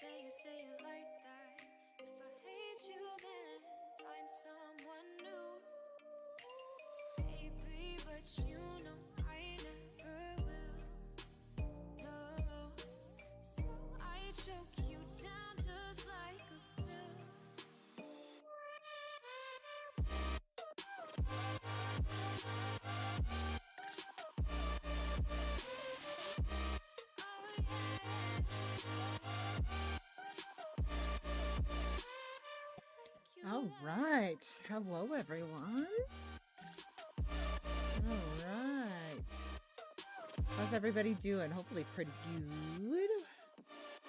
say it like that. If I hate you, then find someone new. Baby, but you know I never will. No, so I choke you down just like a pill. Oh yeah. All right. Hello, everyone. All right. How's everybody doing? Hopefully pretty good.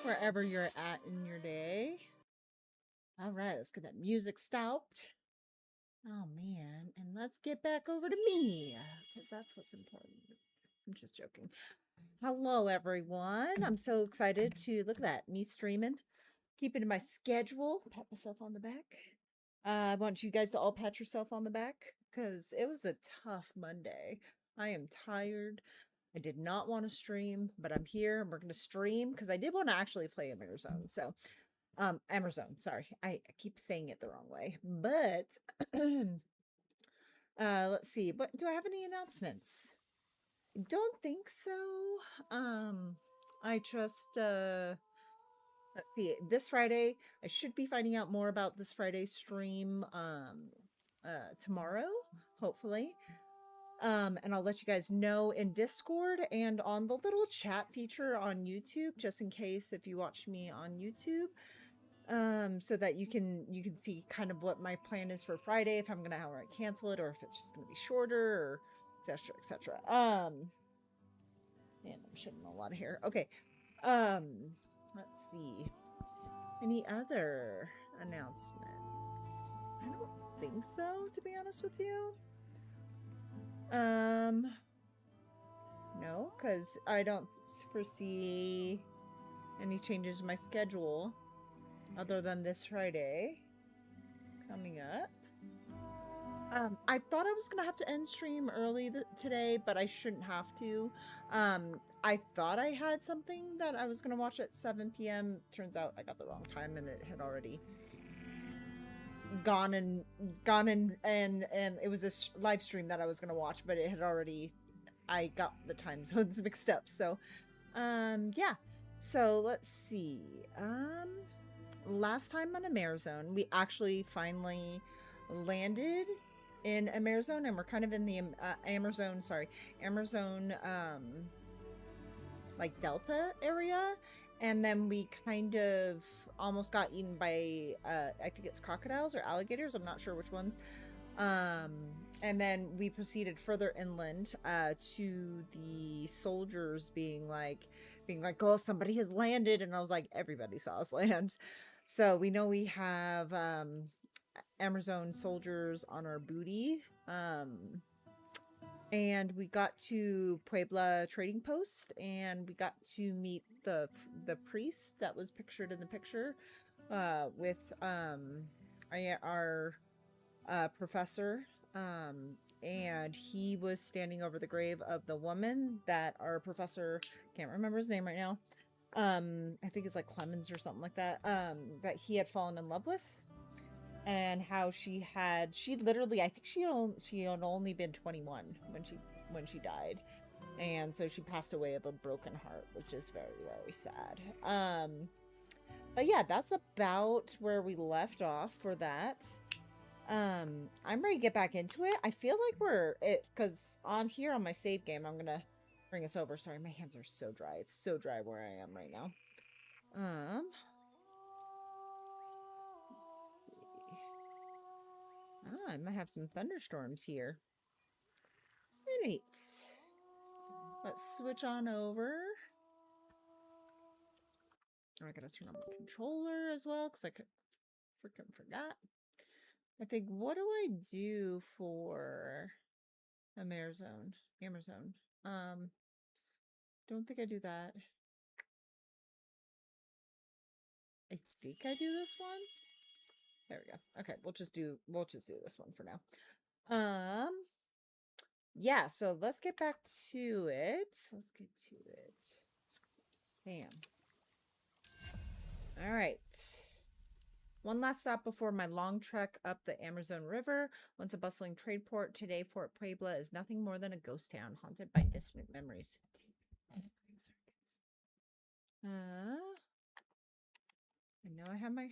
Wherever you're at in your day. All right, let's get that music stopped. Oh, man. And let's get back over to me, because that's what's important. I'm just joking. Hello, everyone. I'm so excited to look at that. Me streaming. Keep it in my schedule. Pat myself on the back. I want you guys to all pat yourself on the back because it was a tough Monday. I am tired. I did not want to stream, but I'm here and we're going to stream because I did want to actually play Amerzone. So, Amerzone, sorry. I keep saying it the wrong way. But let's see. What do I have any announcements? Don't think so. I trust let's see, this Friday, I should be finding out more about this Friday stream tomorrow, hopefully. And I'll let you guys know in Discord and on the little chat feature on YouTube, just in case if you watch me on YouTube. So that you can see kind of what my plan is for Friday, if I'm gonna outright cancel it or if it's just gonna be shorter or etc. etc. And I'm shedding a lot of hair. Okay. Let's see. Any other announcements? I don't think so, to be honest with you. No, because I don't foresee any changes in my schedule other than this Friday coming up. I thought I was gonna have to end stream early today, but I shouldn't have to. I thought I had something that I was gonna watch at 7 p.m. Turns out I got the wrong time and it had already gone and it was a live stream that I was gonna watch, but it had already, I got the time zones mixed up. So, yeah. So let's see. Last time on Amerzone, we actually finally landed in Amerzone, and we're kind of in the Amerzone, like Delta area, and then we kind of almost got eaten by I think it's crocodiles or alligators, I'm not sure which ones. And then we proceeded further inland to the soldiers being like, oh, somebody has landed, and I was like, everybody saw us land. So we know we have Amerzone soldiers on our booty. And we got to Puebla Trading Post, and we got to meet the priest that was pictured in the picture with our professor. And he was standing over the grave of the woman that our professor, can't remember his name right now, I think it's like Clemens or something like that, that he had fallen in love with. And how she literally, I think she had only been 21 when she died, and so she passed away of a broken heart, which is very, very sad. But yeah, that's about where we left off for that. I'm ready to get back into it. I feel like because on here on my save game, I'm gonna bring us over. Sorry, my hands are so dry. It's so dry where I am right now. I might have some thunderstorms here. Alright. Let's switch on over. I gotta turn on my controller as well, because I freaking forgot. I think, what do I do for Amerzone? Don't think I do that. I think I do this one. There we go. Okay, we'll just do this one for now. Yeah, so let's get back to it. Bam. All right. One last stop before my long trek up the Amerzone River. Once a bustling trade port, today Fort Puebla is nothing more than a ghost town haunted by distant memories. I know I have my...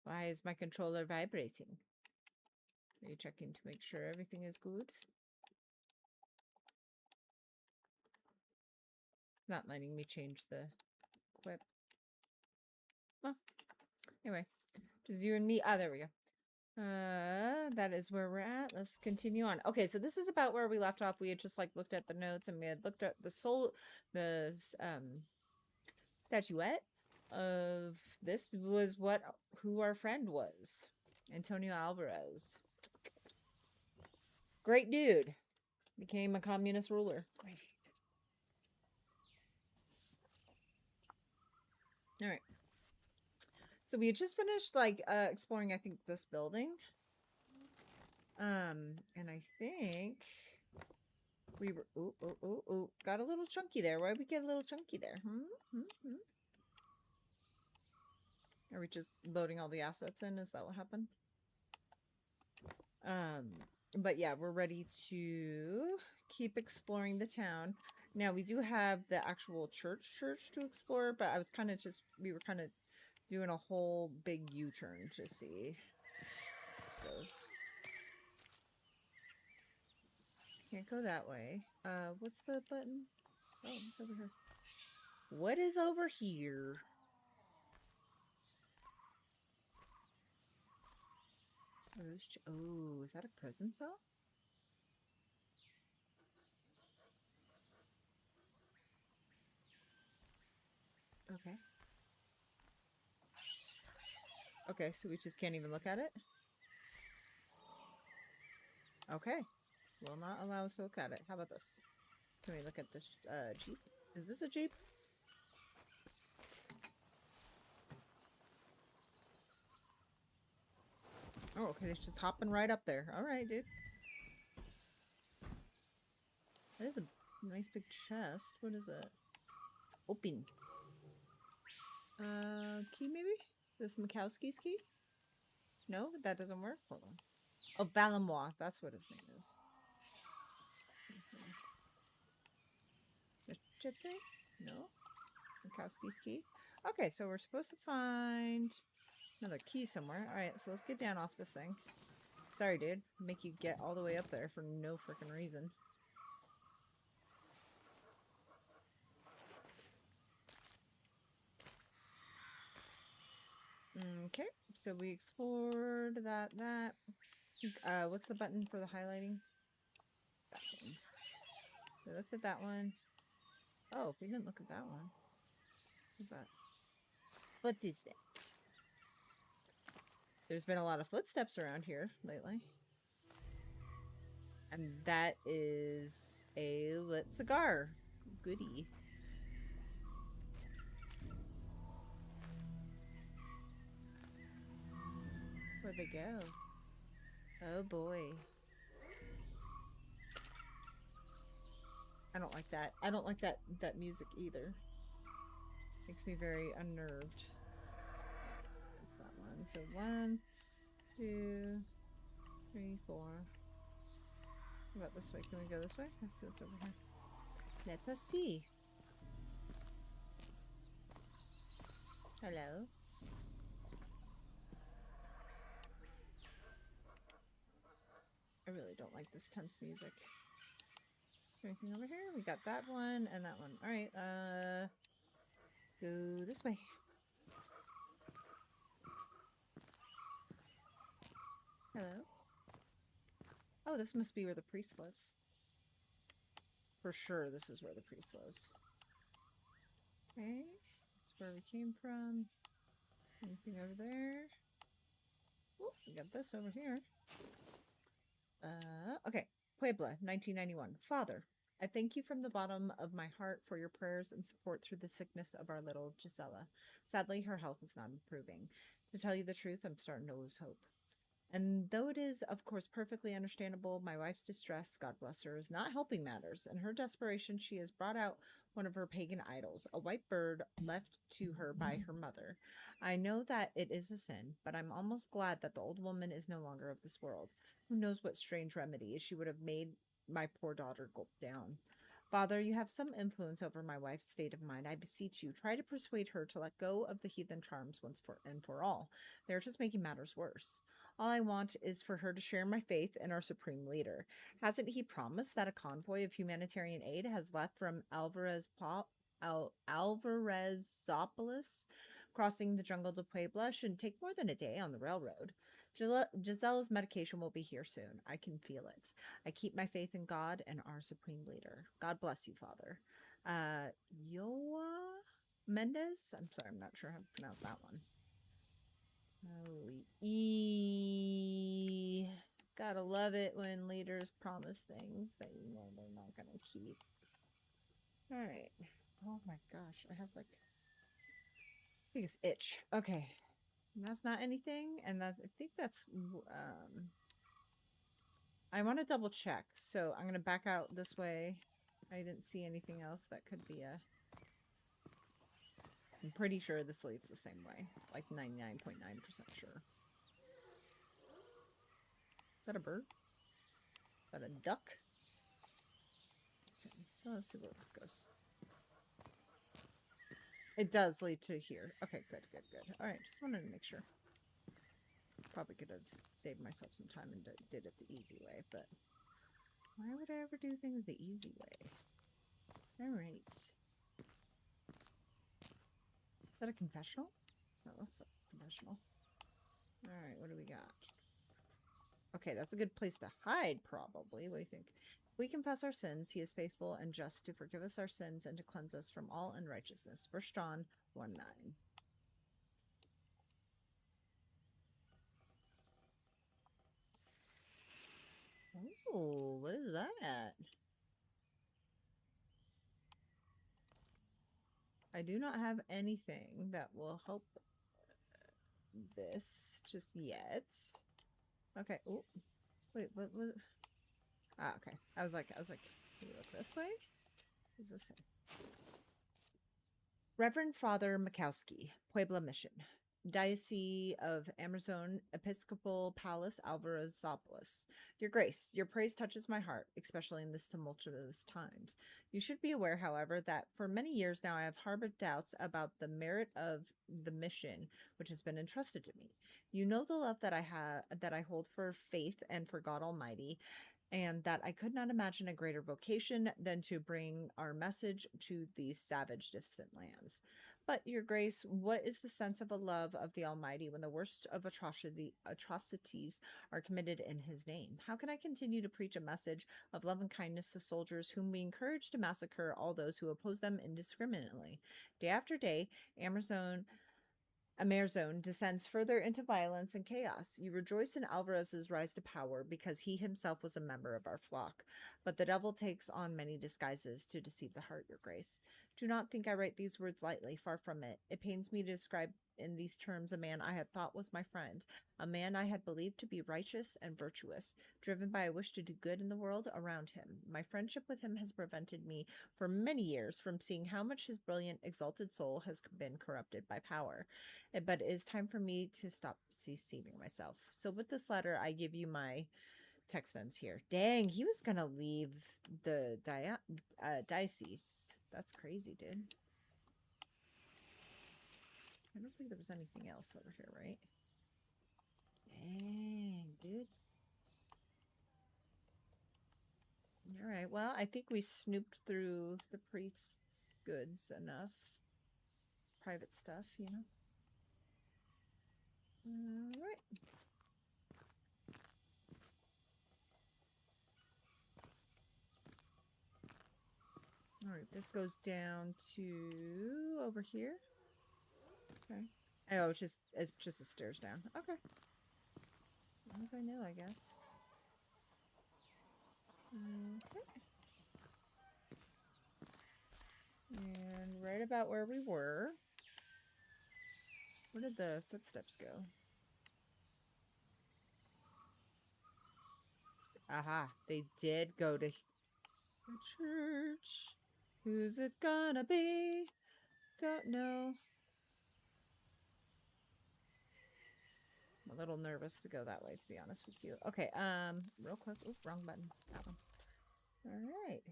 Why is my controller vibrating? Are you checking to make sure everything is good? Not letting me change the equip. Well, anyway, just you and me. Ah, there we go. That is where we're at. Let's continue on. Okay, so this is about where we left off. We had just like looked at the notes and we had looked at the statuette of this was who our friend was. Antonio Alvarez. Great dude. Became a communist ruler. Great. All right. So we had just finished like exploring, I think, this building. And I think we were got a little chunky there. Why did we get a little chunky there? Are we just loading all the assets in? Is that what happened? But yeah, we're ready to keep exploring the town. Now we do have the actual church to explore, but I was kind of we were kind of doing a whole big U-turn to see how this goes. Can't go that way. What's the button? Oh, what's over here? What is over here? Oh, is that a prison cell? Okay. Okay, so we just can't even look at it? Okay. Will not allow us to look at it. How about this? Can we look at this Jeep? Is this a Jeep? Oh, okay, it's just hopping right up there. Alright, dude. That is a nice big chest. What is it? It's open. Key maybe? Is this Mikowski's key? No, that doesn't work. Hold on. Oh, Valamois. That's what his name is. No? Mikowski's key? Okay, so we're supposed to find another key somewhere. Alright, so let's get down off this thing. Sorry, dude. Make you get all the way up there for no freaking reason. Okay, so we explored that. What's the button for the highlighting? That one. We looked at that one. Oh, we didn't look at that one. What's that? What is that? There's been a lot of footsteps around here lately. And that is a lit cigar. Goodie. Where'd they go? Oh boy. I don't like that. I don't like that music either. Makes me very unnerved. That's that one. So 1, 2, 3, 4. How about this way? Can we go this way? Let's see what's over here. Let us see. Hello. I really don't like this tense music. Anything over here? We got that one and that one. Alright, go this way. Hello. Oh, this must be where the priest lives. For sure, this is where the priest lives. Okay, that's where we came from. Anything over there? Oh, we got this over here. Okay. Puebla, 1991. Father, I thank you from the bottom of my heart for your prayers and support through the sickness of our little Gisela. Sadly, her health is not improving. To tell you the truth, I'm starting to lose hope. And though it is, of course, perfectly understandable, my wife's distress, God bless her, is not helping matters. In her desperation, she has brought out one of her pagan idols, a white bird left to her by her mother. I know that it is a sin, but I'm almost glad that the old woman is no longer of this world. Who knows what strange remedy she would have made my poor daughter gulp down. Father, you have some influence over my wife's state of mind. I beseech you, try to persuade her to let go of the heathen charms once for all. They're just making matters worse. All I want is for her to share my faith in our supreme leader. Hasn't he promised that a convoy of humanitarian aid has left from Alvarezzopolis, crossing the jungle to Puebla? Shouldn't take more than a day on the railroad. Giselle's medication will be here soon. I can feel it. I keep my faith in God and our supreme leader. God bless you, Father. Yoa Mendez? I'm sorry, I'm not sure how to pronounce that one. Holy E. Gotta love it when leaders promise things that you know they're not gonna keep. Alright. Oh my gosh, I have like biggest itch. Okay. That's not anything, and that's I think that's I want to double check, so I'm gonna back out this way. I didn't see anything else that could be a I'm pretty sure this leads the same way. Like 99.9% sure. Is that a bird? Is that a duck? Okay, so let's see where this goes. It does lead to here. Okay, good, good, good. Alright, just wanted to make sure. Probably could have saved myself some time and did it the easy way, but why would I ever do things the easy way? Alright. Is that a confessional? That looks like a confessional. Alright, what do we got? Okay, that's a good place to hide, probably. What do you think? If we confess our sins, he is faithful and just to forgive us our sins and to cleanse us from all unrighteousness. 1 John 1:9. Oh, what is that? I do not have anything that will help this just yet. Okay. Oh, wait. What was? Ah, okay. I was like, can we look this way? What does this say? Reverend Father Mikowski, Puebla Mission, Diocese of Amerzone, Episcopal Palace, Alvarezzopolis. Your Grace, your praise touches my heart, especially in this tumultuous times. You should be aware, however, that for many years now I have harbored doubts about the merit of the mission which has been entrusted to me. You know the love that I hold for faith and for God Almighty, and that I could not imagine a greater vocation than to bring our message to these savage, distant lands. But, Your Grace, what is the sense of a love of the Almighty when the worst of atrocities are committed in His name? How can I continue to preach a message of love and kindness to soldiers whom we encourage to massacre all those who oppose them indiscriminately? Day after day, Amerzone descends further into violence and chaos. You rejoice in Alvarez's rise to power because he himself was a member of our flock. But the devil takes on many disguises to deceive the heart, Your Grace. Do not think I write these words lightly, far from it. It pains me to describe in these terms a man I had thought was my friend, a man I had believed to be righteous and virtuous, driven by a wish to do good in the world around him. My friendship with him has prevented me for many years from seeing how much his brilliant, exalted soul has been corrupted by power. But it is time for me to stop deceiving myself. So with this letter, I give you my text ends here. Dang, he was gonna leave the diocese. That's crazy, dude. I don't think there was anything else over here, right? Dang, dude. All right, well, I think we snooped through the priest's goods enough. Private stuff, you know? All right. All right, this goes down to over here. Okay. Oh, it's just the stairs down. Okay. As long as I know, I guess. Okay. And right about where we were. Where did the footsteps go? Aha, they did go to the church. Who's it gonna be? Don't know. I'm a little nervous to go that way, to be honest with you. Okay, real quick. Oop, wrong button. That one. All right.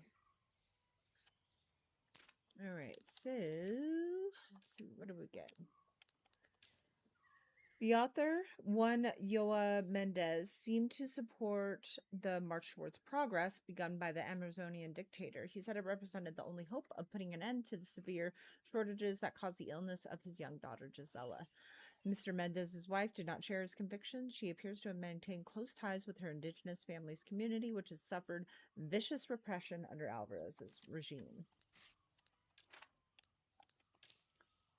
All right, so let's see, what do we get? The author, Juan Yoa Mendez, seemed to support the march towards progress begun by the Amazonian dictator. He said it represented the only hope of putting an end to the severe shortages that caused the illness of his young daughter, Gisela. Mr. Mendez's wife did not share his convictions. She appears to have maintained close ties with her indigenous family's community, which has suffered vicious repression under Alvarez's regime.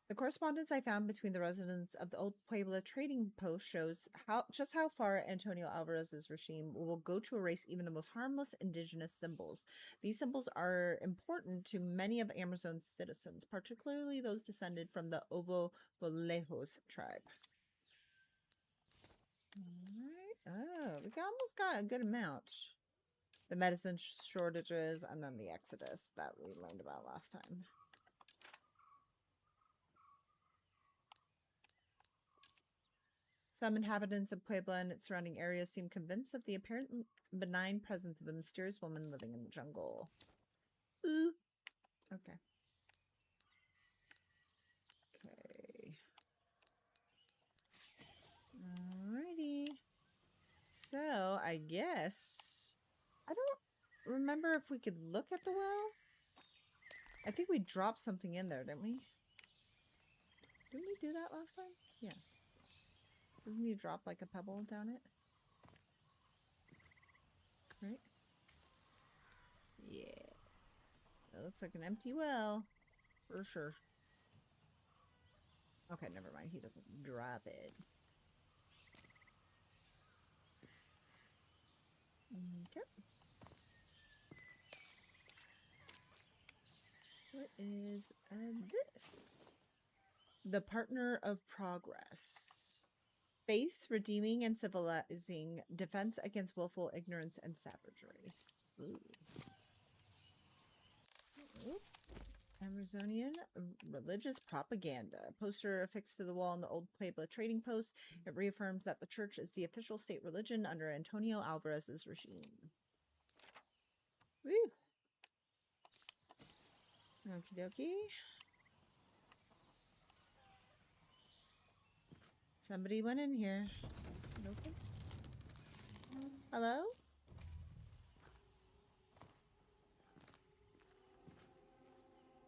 The correspondence I found between the residents of the old Puebla trading post shows just how far Antonio Alvarez's regime will go to erase even the most harmless indigenous symbols. These symbols are important to many of Amerzone's citizens, particularly those descended from the Ovo Volejos tribe. All right. Oh, we almost got a good amount. The medicine shortages and then the exodus that we learned about last time. Some inhabitants of Puebla and its surrounding areas seem convinced of the apparent benign presence of a mysterious woman living in the jungle. Ooh. Okay. Okay. Alrighty. So, I guess... I don't remember if we could look at the well. I think we dropped something in there, didn't we? Didn't we do that last time? Yeah. Doesn't he drop like a pebble down it? Right? Yeah. It looks like an empty well. For sure. Okay, never mind. He doesn't drop it. Okay. What is this? The Partner of Progress. Faith, redeeming and civilizing, defense against willful ignorance and savagery. Ooh. Ooh. Amazonian religious propaganda. A poster affixed to the wall in the old Puebla trading post. It reaffirms that the church is the official state religion under Antonio Alvarez's regime. Woo! Okie dokie. Somebody went in here. Is it open? Hello?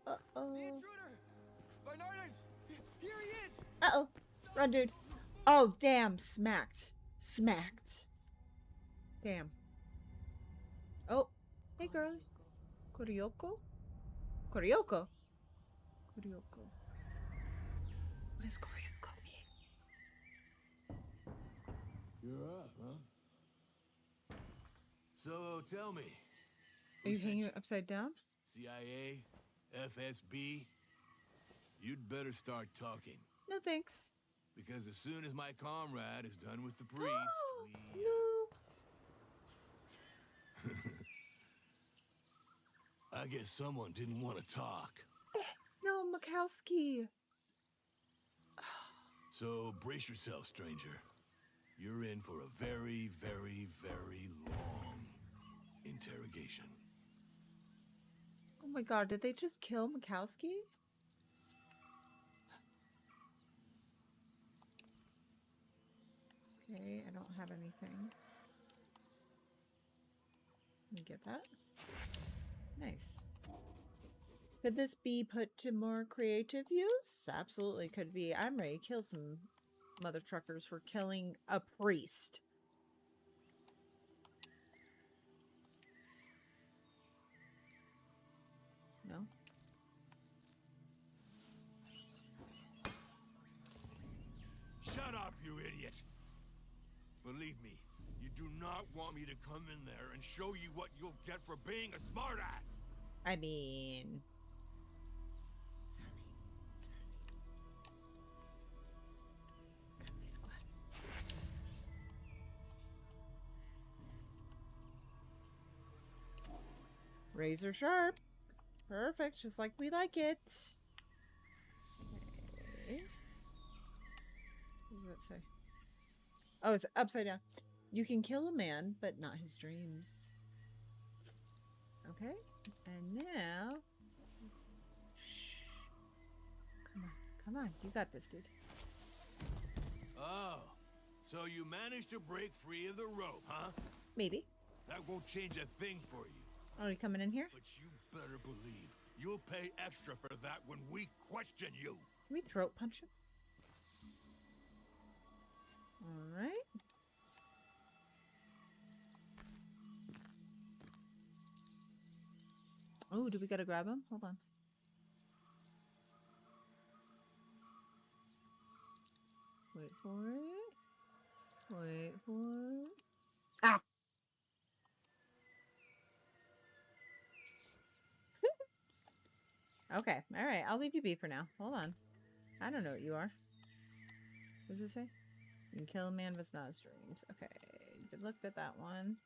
Uh-oh. The intruder! Bernardus! Here he is! Uh-oh. Run, dude. Oh, damn. Smacked. Smacked. Damn. Oh. Hey, girl. Koryoko? Koryoko? Koryoko. What is Koryoko mean? You're up, huh? So, tell me. Are you hanging upside down? CIA? FSB? You'd better start talking. No, thanks. Because as soon as my comrade is done with the priest, we... No. I guess someone didn't want to talk. No, Mikowski. So, brace yourself, stranger. You're in for a very, very, very long interrogation. Oh my god, did they just kill Mikowski? Okay, I don't have anything. Let me get that. Nice. Could this be put to more creative use? Absolutely could be. I'm ready to kill some mother truckers for killing a priest. No? Shut up, you idiot! Believe me, you do not want me to come in there and show you what you'll get for being a smartass! I mean... Sorry. Got these glass. Razor sharp. Perfect, just like we like it. Okay. What does that say? Oh, it's upside down. You can kill a man, but not his dreams. Okay. And now... Shh. Come on. Come on. You got this, dude. Oh, so you managed to break free of the rope, huh? Maybe. That won't change a thing for you. Oh, you coming in here? But you better believe you'll pay extra for that when we question you. Can we throat punch him? Alright. Oh, do we gotta grab him? Hold on. Wait for it. Wait for it. Ah! Okay, alright. I'll leave you be for now. Hold on. I don't know what you are. What does it say? You can kill a man with not his dreams. Okay, you looked at that one.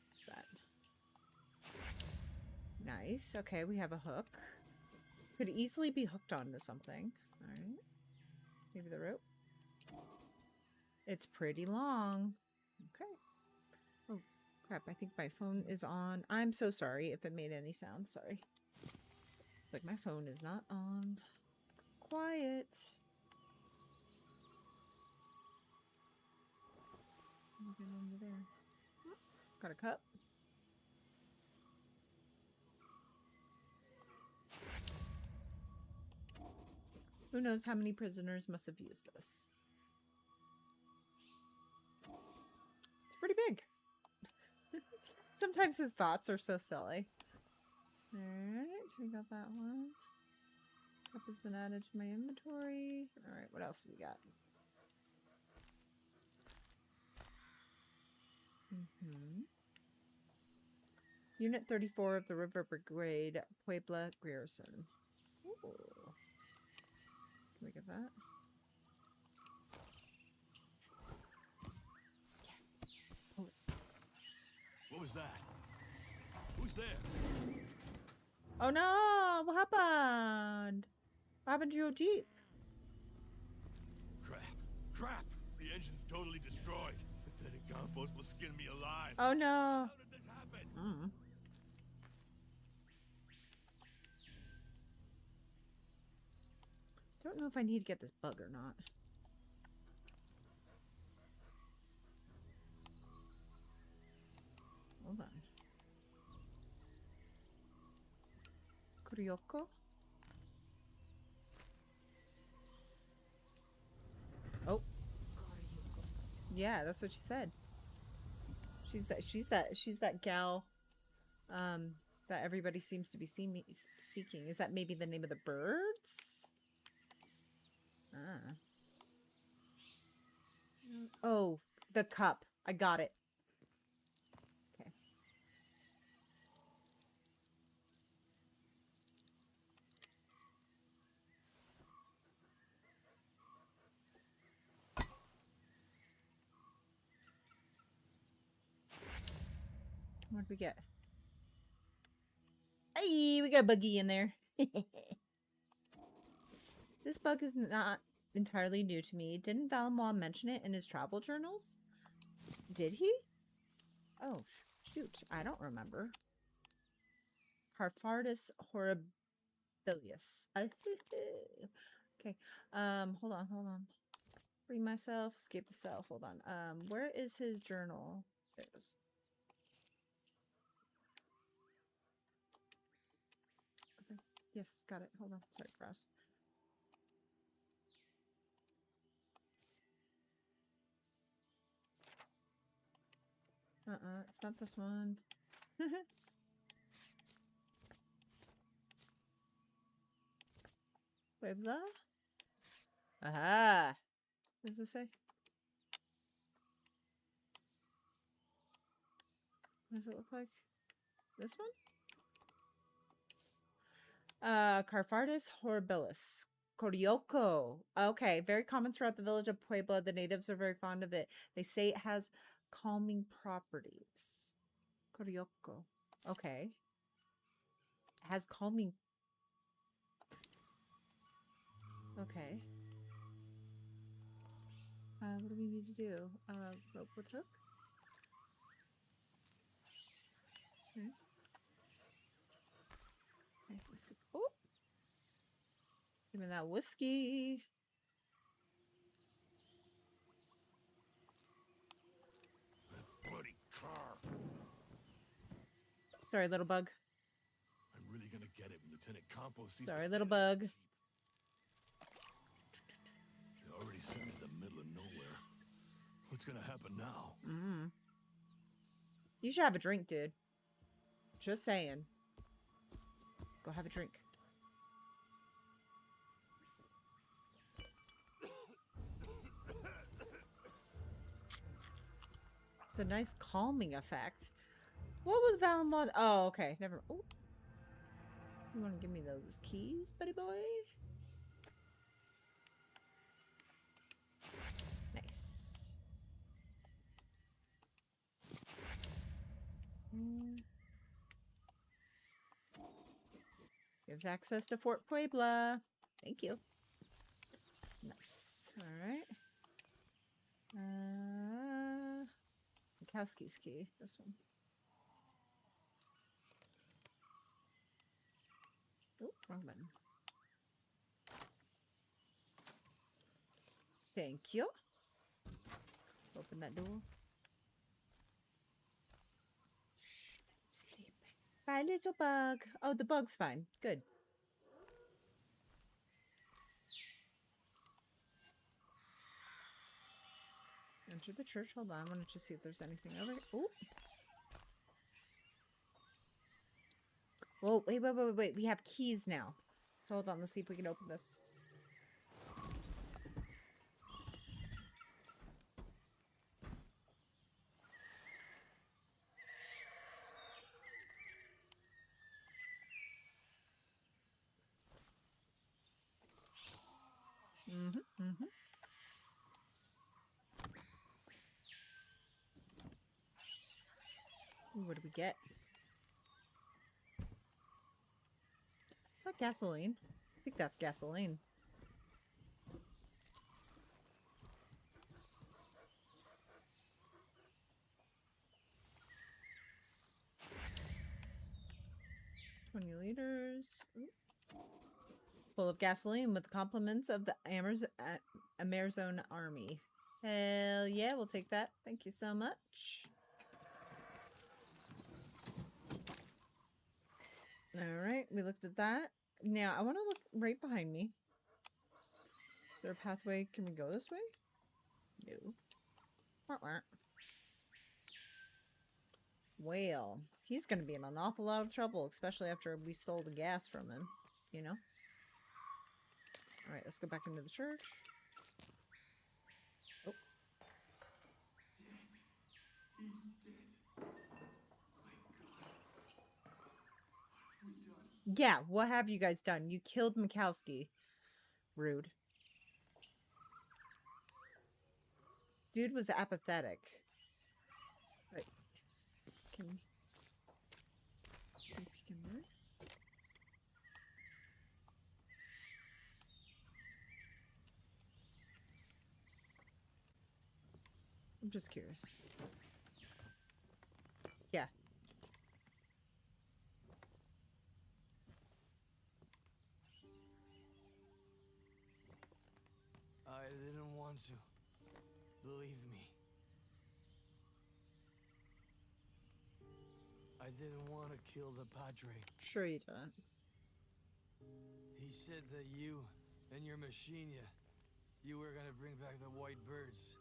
What's that? Nice. Okay, we have a hook. Could easily be hooked onto something. Alright. Maybe the rope. It's pretty long. Okay. Oh, crap. I think my phone is on. I'm so sorry if it made any sound. Sorry. Like my phone is not on. Quiet. Get over there. Got a cup. Who knows how many prisoners must have used this? It's pretty big. Sometimes his thoughts are so silly. Alright, we got that one. Cup has been added to my inventory. Alright, what else do we got? Unit 34 of the River Brigade, Puebla Garrison. Ooh. Can we get that? Yeah. Pull it. What was that? Who's there? Oh no! What happened? What happened to your Jeep? Crap. Crap! The engine's totally destroyed. Lieutenant Campos will skin me alive. Oh no! How did this happen? Don't know if I need to get this bug or not. Hold on. Kuryoko? Oh. Yeah, that's what she said. She's that gal that everybody seems to be seeking. Is that maybe the name of the birds? Ah. Oh, the cup. I got it. Okay. What did we get? Hey, we got a buggy in there. This bug is not entirely new to me. Didn't Valamon mention it in his travel journals? Did he? Oh, shoot. I don't remember. Carfardus horribilius. Okay. Hold on. Free myself. Escape the cell. Hold on. Where is his journal? There it is. Okay. Yes, got it. Hold on. Sorry, browse. It's not this one. Puebla? Aha! What does it say? What does it look like? This one? Carfardus horribilis. Korioko. Okay, very common throughout the village of Puebla. The natives are very fond of it. They say it has calming properties. Korioko. Okay. has calming. Okay. What do we need to do? Rope with hook? Okay. Okay, whiskey. Oh! Give me that whiskey. Bloody car. Sorry, little bug. I'm really gonna get it when Lieutenant Campos sees Sorry, the little state of that bug. jeep. They already sent me to the middle of nowhere. What's gonna happen now? Mm. You should have a drink, dude. Just saying. Go have a drink. It's a nice calming effect. What was Valamon? Oh, okay. Never. Oh. You want to give me those keys, buddy boy? Nice. Gives access to Fort Puebla. Thank you. Nice. All right. Mikowski's key. This one. Oh, wrong button. Thank you. Open that door. Shh, sleep. Bye, little bug. Oh, the bug's fine. Good. Enter the church. Hold on. I want to just see if there's anything over here. Oh. Whoa, wait. We have keys now. So hold on. Let's see if we can open this. Ooh, what do we get? Is that gasoline? I think that's gasoline. $20. Ooh. Full of gasoline with compliments of the Amerzone army. Hell yeah, we'll take that. Thank you so much. Alright, we looked at that. Now, I want to look right behind me. Is there a pathway? Can we go this way? No. Well, he's going to be in an awful lot of trouble, especially after we stole the gas from him, you know? Alright, let's go back into the church. Oh. He's dead. My God. What have we done? Yeah, what have you guys done? You killed Mikowski. Rude. Dude was apathetic. Wait. Can we peek in there? I'm just curious. Yeah. I didn't want to. Believe me. I didn't want to kill the Padre. Sure you don't. He said that you and your machine, you were gonna bring back the white birds.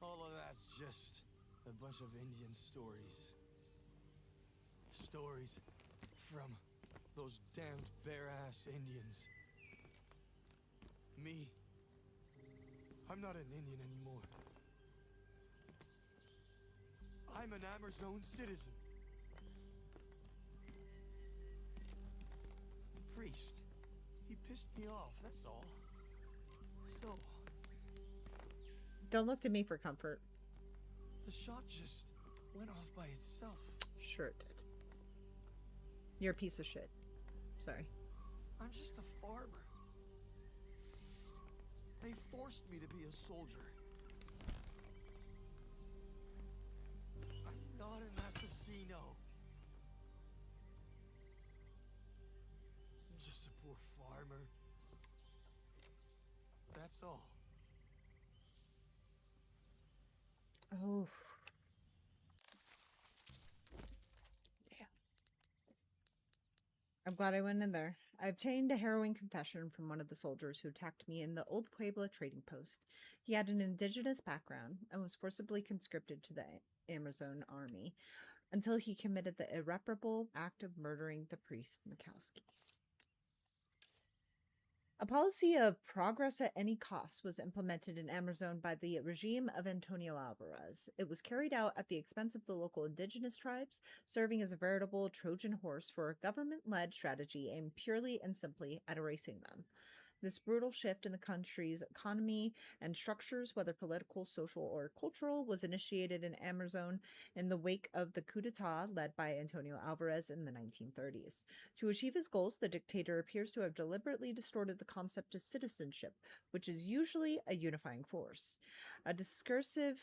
All of that's just a bunch of Indian stories. Stories from those damned bare-ass Indians. Me, I'm not an Indian anymore. I'm an Amerzone citizen. The priest, he pissed me off, that's all. So, Don't look to me for comfort. the shot just went off by itself. Sure it did. You're a piece of shit. Sorry. I'm just a farmer. They forced me to be a soldier. I'm not an assassino. I'm just a poor farmer. That's all. Oh. I'm glad I went in there. I obtained a harrowing confession from one of the soldiers who attacked me in the old Puebla trading post. He had an indigenous background and was forcibly conscripted to the Amerzone army until he committed the irreparable act of murdering the priest Mikowski. A policy of progress at any cost was implemented in Amerzone by the regime of Antonio Alvarez. It was carried out at the expense of the local indigenous tribes, serving as a veritable Trojan horse for a government-led strategy aimed purely and simply at erasing them. This brutal shift in the country's economy and structures, whether political, social, or cultural, was initiated in Amerzone in the wake of the coup d'etat led by Antonio Alvarez in the 1930s. To achieve his goals, the dictator appears to have deliberately distorted the concept of citizenship, which is usually a unifying force. A discursive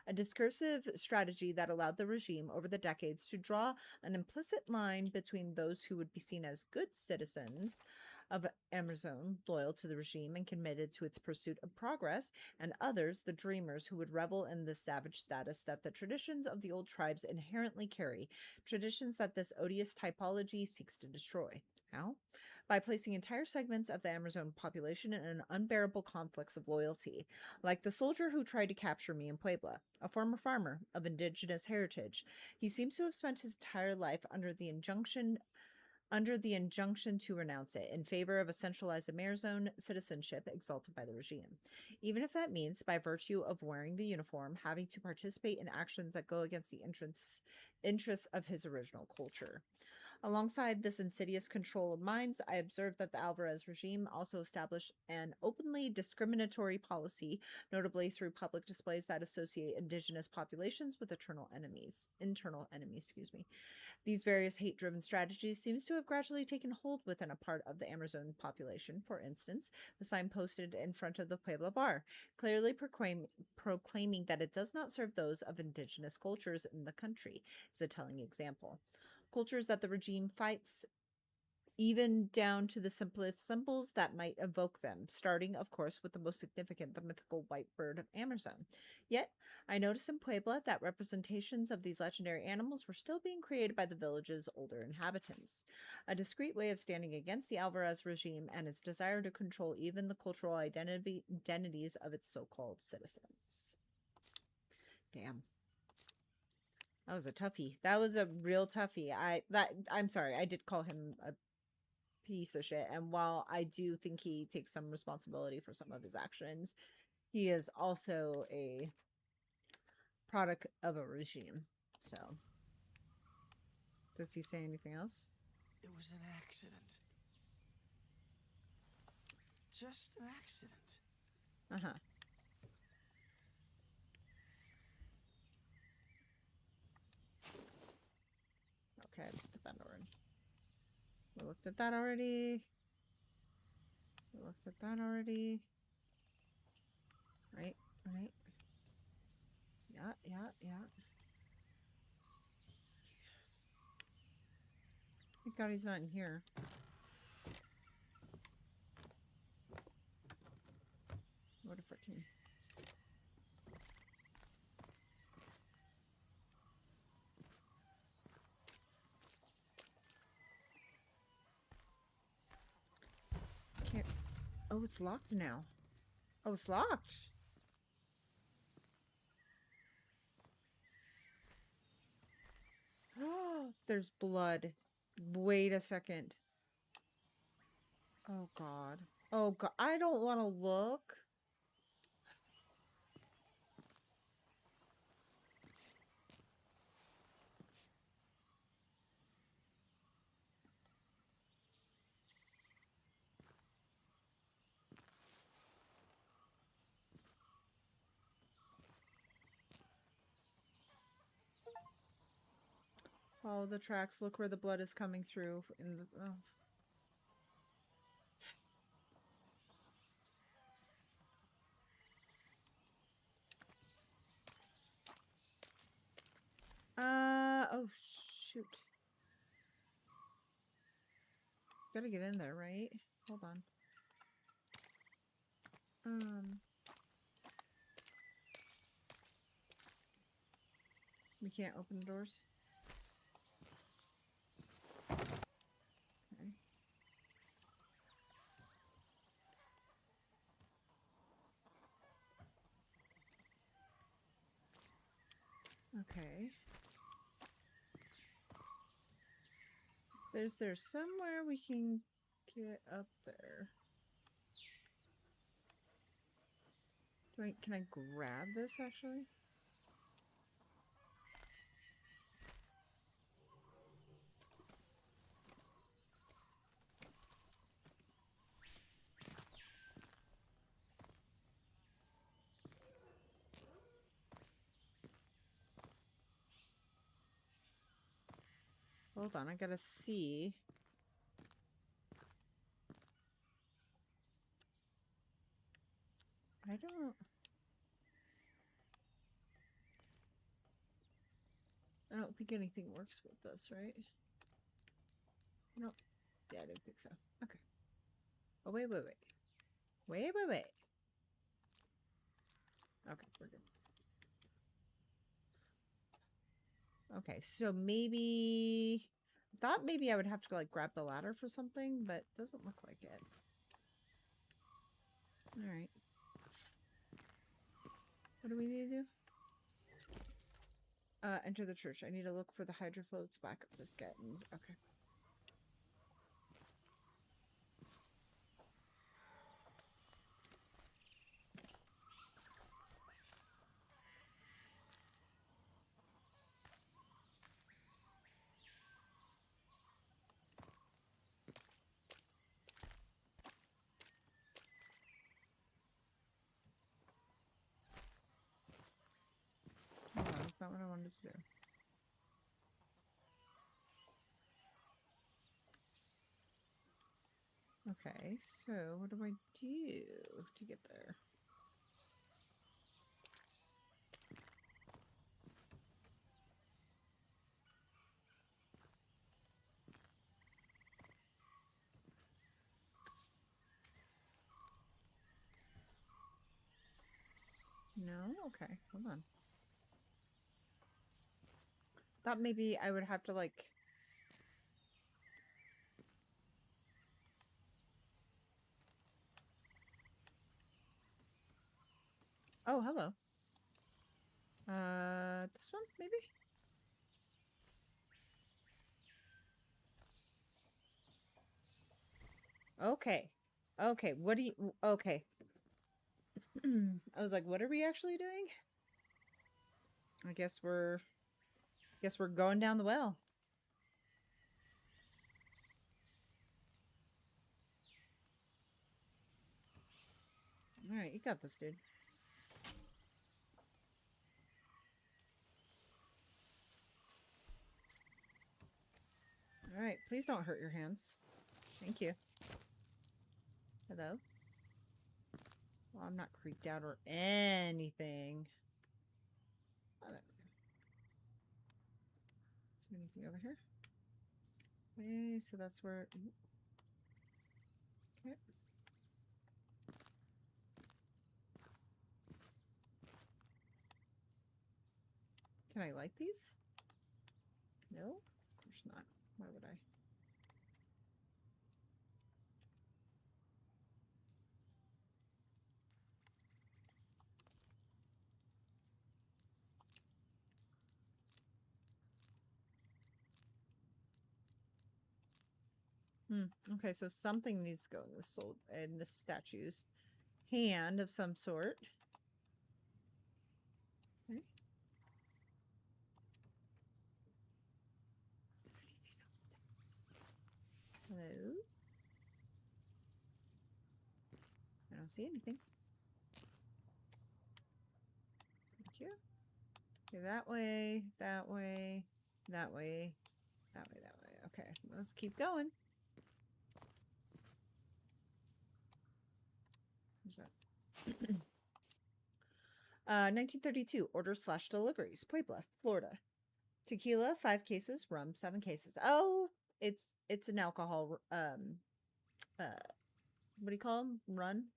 a discursive strategy that allowed the regime over the decades to draw an implicit line between those who would be seen as good citizens of Amerzone, loyal to the regime and committed to its pursuit of progress, and others, the dreamers, who would revel in the savage status that the traditions of the old tribes inherently carry, traditions that this odious typology seeks to destroy. How? By placing entire segments of the Amerzone population in an unbearable conflicts of loyalty, like the soldier who tried to capture me in Puebla, a former farmer of indigenous heritage. He seems to have spent his entire life under the injunction to renounce it in favor of a centralized Amerzone citizenship exalted by the regime, even if that means, by virtue of wearing the uniform, having to participate in actions that go against the interests of his original culture. Alongside this insidious control of minds, I observed that the Alvarez regime also established an openly discriminatory policy, notably through public displays that associate indigenous populations with internal enemies, excuse me. These various hate-driven strategies seems to have gradually taken hold within a part of the Amerzone population. For instance, the sign posted in front of the Puebla bar, clearly proclaiming that it does not serve those of indigenous cultures in the country, is a telling example. Cultures that the regime fights, even down to the simplest symbols that might evoke them, starting, of course, with the most significant, the mythical white bird of Amerzone. Yet, I noticed in Puebla that representations of these legendary animals were still being created by the village's older inhabitants, a discreet way of standing against the Alvarez regime and its desire to control even the cultural identities of its so-called citizens. Damn. That was a toughie. That was a real toughie. I'm sorry. I did call him a piece of shit. And while I do think he takes some responsibility for some of his actions, he is also a product of a regime. So, does he say anything else? It was an accident. Just an accident. Uh-huh. Okay, I looked at that already. We looked at that already. We looked at that already. Right, right. Yeah, yeah, yeah. Thank God he's not in here. What a freaking... Can't... Oh, it's locked now. Oh, it's locked. Oh, there's blood. Wait a second. Oh, God. Oh, God. I don't want to look. Follow the tracks. Look where the blood is coming through. In the, oh. Oh, shoot. Gotta get in there, right? Hold on. We can't open the doors. Okay. Okay. There's somewhere we can get up there. Can I grab this actually? Hold on, I gotta see. I don't think anything works with this, right? Nope. Yeah, I didn't think so. Okay. Oh, wait. Wait. Okay, we're good. Okay, so maybe... thought maybe I would have to, like, grab the ladder for something, but doesn't look like it. Alright. What do we need to do? Enter the church. I need to look for the hydrofloat's backup biscuit. Okay. Hold on, that's not what I wanted to do. Okay, so what do I do to get there? No? Okay, hold on. Thought maybe I would have to, like... oh, hello. This one, maybe? Okay. Okay, what do you... okay. I was like, what are we actually doing? I guess we're going down the well. Alright, you got this, dude. Alright, please don't hurt your hands. Thank you. Hello? Well, I'm not creeped out or anything. Oh, there we go. Is there anything over here? Okay, so that's where... okay. Can I light these? No? Of course not. Why would I? Okay, so something needs to go in this in this statue's hand of some sort. Okay. Hello? I don't see anything. Thank you. Okay, that way, that way, that way, That way, that way. Okay, let's keep going. Who's that? 1932, orders/deliveries, Puebla, Florida. Tequila, 5 cases, rum, 7 cases. Oh, it's an alcohol, what do you call them? Run?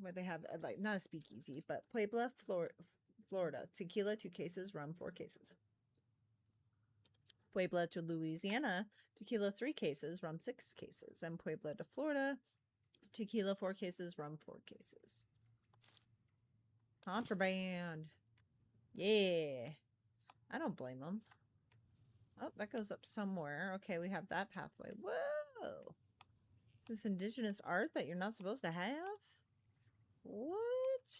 Where they have, like, not a speakeasy, but Puebla, Florida. Tequila, 2 cases, rum, 4 cases. Puebla to Louisiana, tequila, 3 cases, rum, 6 cases. And Puebla to Florida, tequila, 4 cases, rum, 4 cases. Contraband. Yeah. I don't blame them. Oh, that goes up somewhere. Okay, we have that pathway. Whoa! Is this indigenous art that you're not supposed to have? What?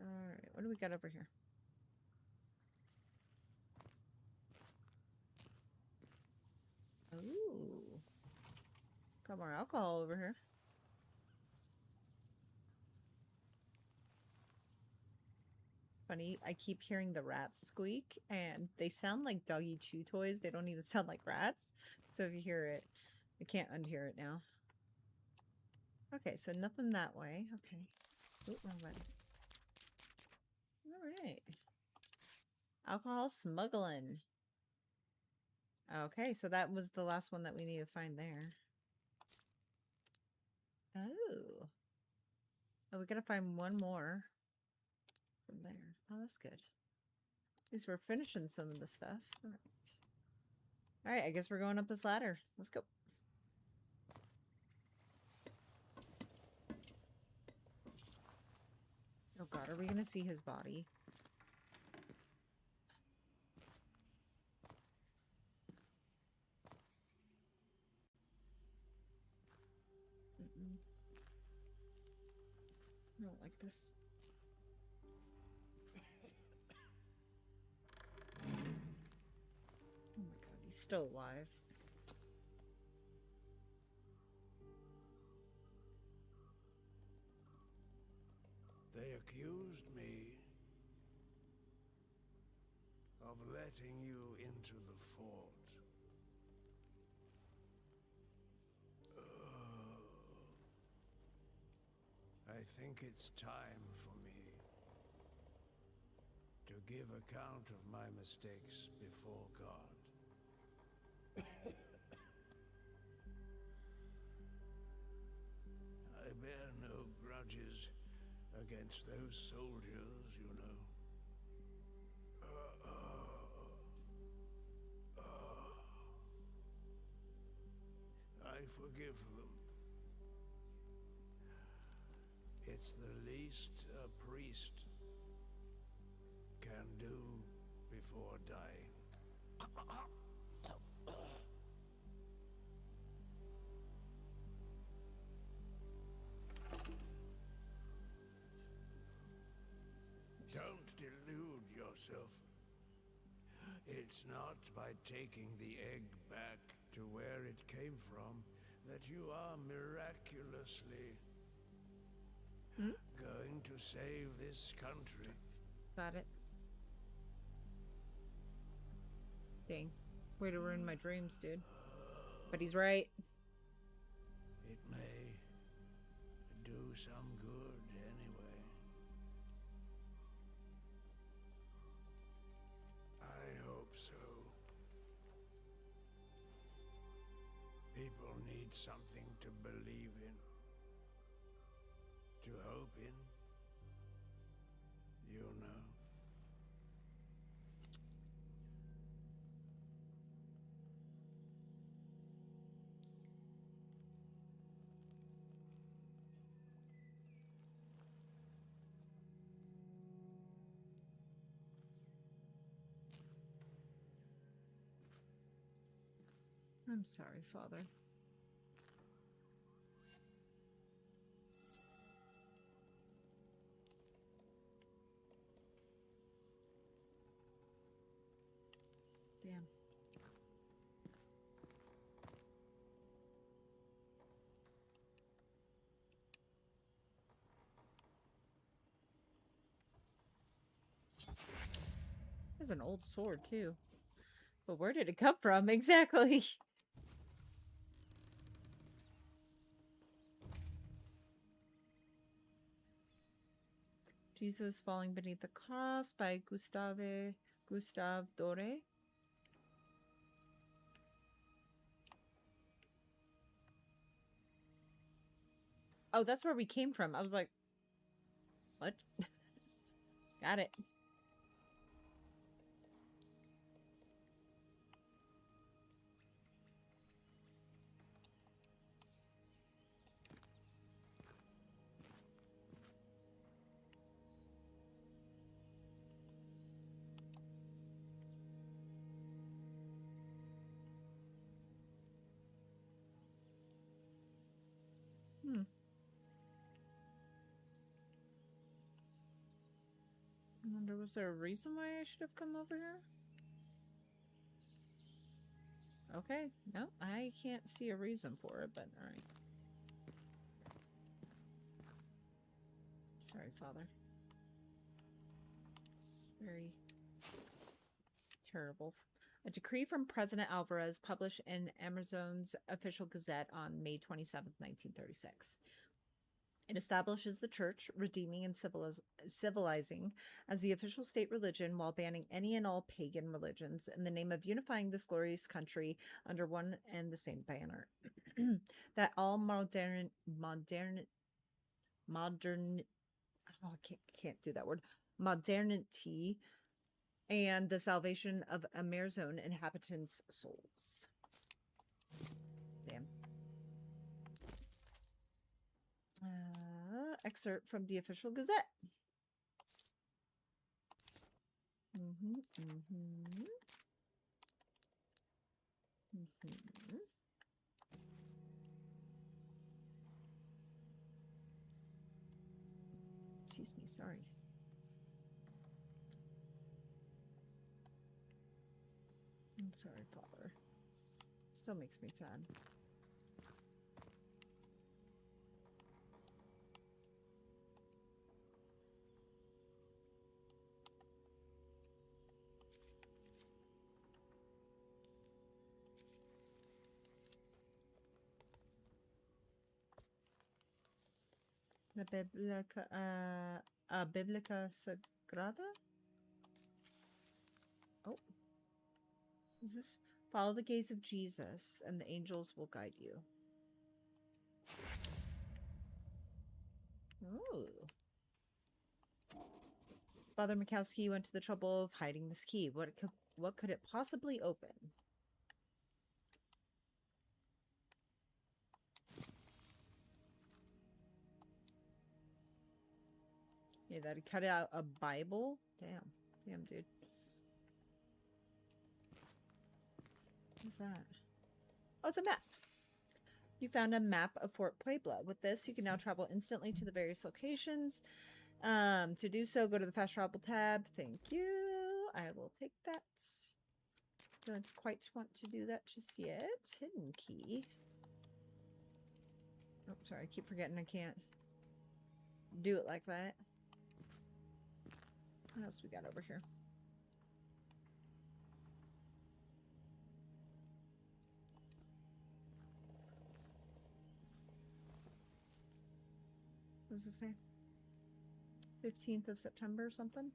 Alright, what do we got over here? Ooh. Got more alcohol over here. Funny, I keep hearing the rats squeak, and they sound like doggy chew toys. They don't even sound like rats. So if you hear it, I can't unhear it now. Okay, so nothing that way. Okay. Oh, wrong button. Alright. Alcohol smuggling. Okay, so that was the last one that we need to find there. Oh. Oh, we gotta find one more from there. Oh, that's good. At least we're finishing some of the stuff. Alright. Alright, I guess we're going up this ladder. Let's go. Oh god, are we gonna see his body? Mm-mm. I don't like this. Oh my god, he's still alive. They accused me of letting you into the fort. I think it's time for me to give account of my mistakes before God. I bear no grudges against those soldiers, you know. I forgive them. It's the least a priest can do before dying. Don't delude yourself. It's not by taking the egg back to where it came from that you are miraculously going to save this country. Got it. Dang. Way to ruin my dreams, dude. But he's right. It may do some good anyway. I hope so. People need something to believe in, to hope in, you know. I'm sorry, Father. Damn. There's an old sword, too. But where did it come from? Exactly. Jesus Falling Beneath the Cross by Gustave Doré. Oh, that's where we came from. I was like, what? Got it. Hmm. I wonder, was there a reason why I should have come over here? Okay. No, I can't see a reason for it, but alright. Sorry, Father. It's very terrible. A decree from President Alvarez published in Amerzone's official gazette on May 27th, 1936. It establishes the church, redeeming and civilizing, as the official state religion while banning any and all pagan religions in the name of unifying this glorious country under one and the same banner. That all modern, oh, I can't do that word, modernity and the salvation of Amerzone inhabitants' souls. Damn. Excerpt from the official gazette. Excuse me, sorry. I'm sorry, Father. Still makes me sad. La Biblica Sagrada? Oh. Is this? Follow the gaze of Jesus, and the angels will guide you. Oh. Father Mikowski went to the trouble of hiding this key. What could it possibly open? Yeah, that he cut out a Bible? Damn, dude. What's that? Oh, it's a map. You found a map of Fort Puebla. With this, you can now travel instantly to the various locations. To do so, go to the fast travel tab. Thank you. I will take that. Don't quite want to do that just yet. Hidden key. Oh, sorry. I keep forgetting I can't do it like that. What else we got over here? What does it say? 15th of September or something?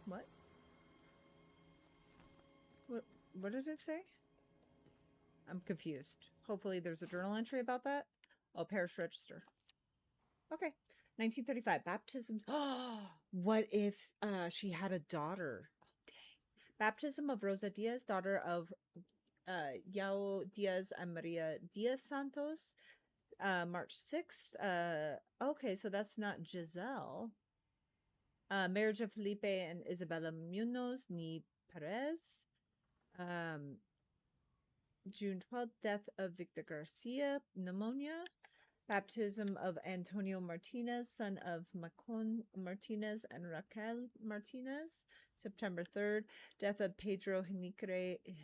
What? What did it say? I'm confused. Hopefully there's a journal entry about that. Oh, parish register. Okay. 1935. Baptisms. What if she had a daughter? Oh, dang. Baptism of Rosa Diaz, daughter of Yao Diaz and Maria Diaz Santos. March 6th. Okay, so that's not Giselle. Marriage of Felipe and Isabella Munoz ni Perez. June 12th, death of Victor Garcia, pneumonia. Baptism of Antonio Martinez, son of Macon Martinez and Raquel Martinez. September 3rd, death of Pedro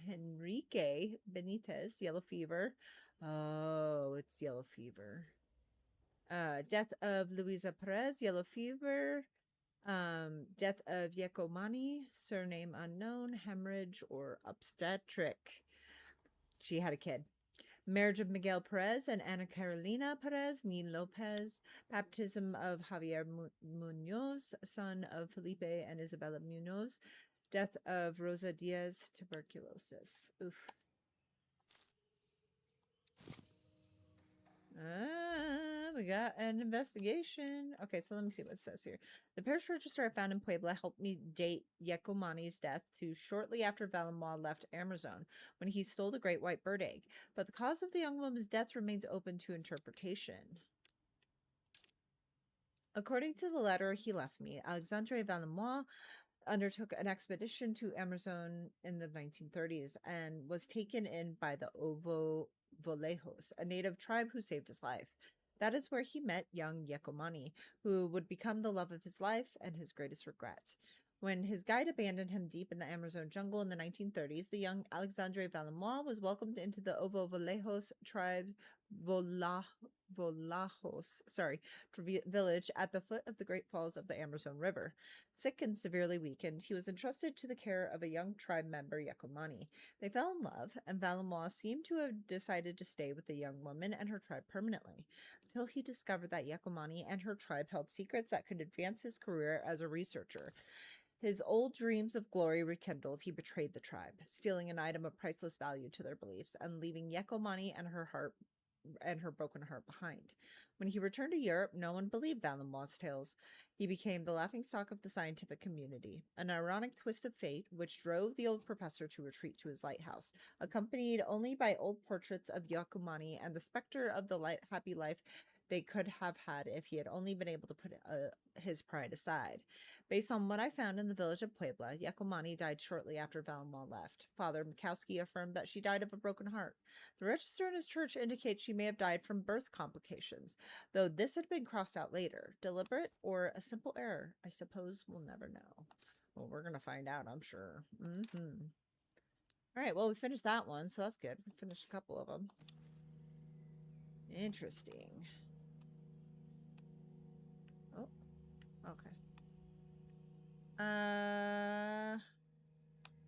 Henrique Benitez, yellow fever. Oh, it's yellow fever. Death of Luisa Perez, yellow fever. Death of Yekomani, surname unknown, hemorrhage or obstetric. She had a kid. Marriage of Miguel Perez and Ana Carolina Perez, ni Lopez. Baptism of Javier Munoz, son of Felipe and Isabella Munoz. Death of Rosa Diaz, tuberculosis. Oof. We got an investigation. Okay, so let me see what it says here. The parish register I found in Puebla helped me date Yekomani's death to shortly after Valimois left Amerzone when he stole the great white bird egg. But the cause of the young woman's death remains open to interpretation. According to the letter he left me, Alexandre Valimois undertook an expedition to Amerzone in the 1930s and was taken in by the Ovo Volejos, a native tribe who saved his life. That is where he met young Yekomani, who would become the love of his life and his greatest regret. When his guide abandoned him deep in the Amerzone jungle in the 1930s, the young Alexandre Valimois was welcomed into the Ovo Volejos tribe Volajos, village at the foot of the Great Falls of the Amerzone River. Sick and severely weakened, he was entrusted to the care of a young tribe member, Yekomani. They fell in love, and Valimois seemed to have decided to stay with the young woman and her tribe permanently, until he discovered that Yekomani and her tribe held secrets that could advance his career as a researcher. His old dreams of glory rekindled, he betrayed the tribe, stealing an item of priceless value to their beliefs and leaving Yekomani and her broken heart behind. When he returned to Europe, no one believed Valimois' tales. He became the laughingstock of the scientific community, an ironic twist of fate which drove the old professor to retreat to his lighthouse, accompanied only by old portraits of Yekomani and the specter of the happy life they could have had if he had only been able to put his pride aside. Based on what I found in the village of Puebla, Yekomani died shortly after Valimois left. Father Mikowski affirmed that she died of a broken heart. The register in his church indicates she may have died from birth complications, though this had been crossed out later. Deliberate or a simple error? I suppose we'll never know. Well, we're going to find out, I'm sure. All right, well, we finished that one, so that's good. We finished a couple of them. Interesting. Oh, okay.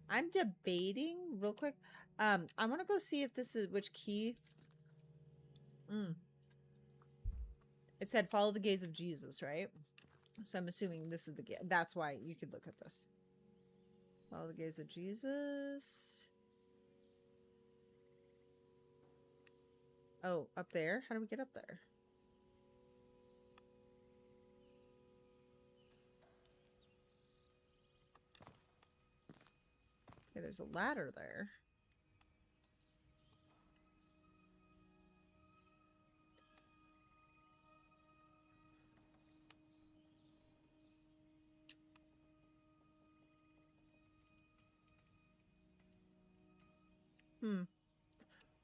I'm debating real quick. I want to go see if this is which key. It said follow the gaze of Jesus, right? So I'm assuming this is the gaze. That's why you could look at this. Follow the gaze of Jesus. Oh, up there? How do we get up there? Okay, there's a ladder there.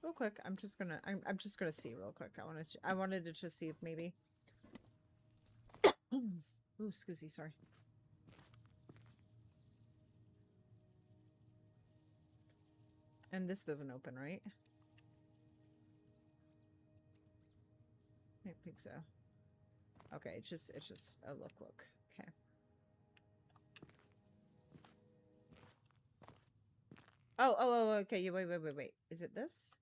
Real quick, I'm just gonna see real quick. I wanted to just see if maybe. Ooh, excuse me, sorry. And this doesn't open, right? I don't think so. Okay, it's just a look. Okay. Oh, okay. Yeah, wait. Is it this?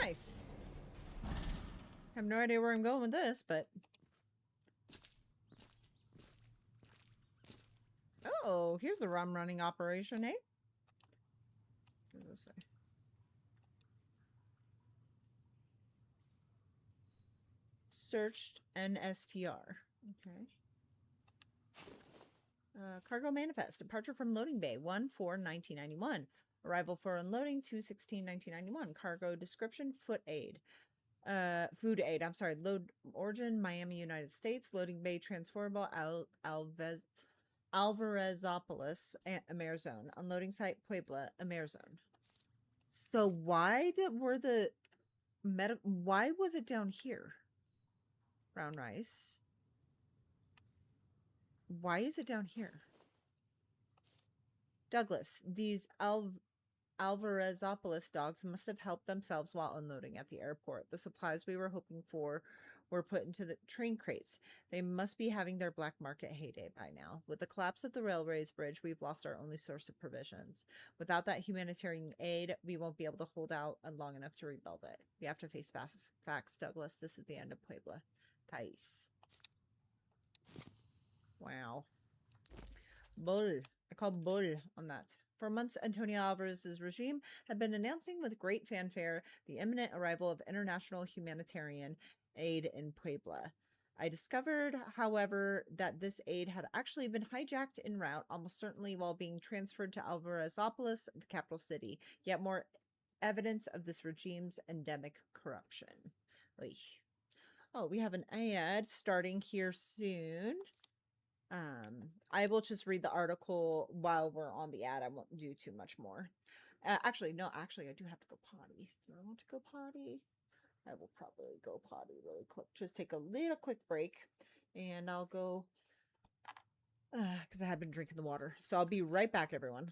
Nice. I have no idea where I'm going with this, but... Oh, here's the rum running operation, eh? What does this say? Searched NSTR. Okay. Cargo manifest. Departure from loading bay 1/4/1991. Arrival for unloading 2/16/1991. Cargo description food aid. I'm sorry. Load origin Miami, United States. Loading bay transferable Alvarezopolis, Amerzone. Unloading site Puebla, Amerzone. So why were the Why was it down here? Brown rice. Why is it down here? Douglas, these Alvarezopoulos dogs must have helped themselves while unloading at the airport. The supplies we were hoping for were put into the train crates. They must be having their black market heyday by now. With the collapse of the railways bridge, we've lost our only source of provisions. Without that humanitarian aid, we won't be able to hold out long enough to rebuild it. We have to face facts, Douglas. This is the end of Puebla. Thais. Wow. Bull. I call bull on that. For months, Antonio Alvarez's regime had been announcing with great fanfare the imminent arrival of international humanitarian aid in Puebla. I discovered, however, that this aid had actually been hijacked en route, almost certainly while being transferred to Alvarezopolis, the capital city. Yet more evidence of this regime's endemic corruption. Oy. Oh, we have an ad starting here soon. I will just read the article while we're on the ad. I won't do too much more. Actually, I do have to go potty. Do I want to go potty? I will probably go potty really quick. Just take a little quick break and I'll go because I have been drinking the water. So I'll be right back, everyone.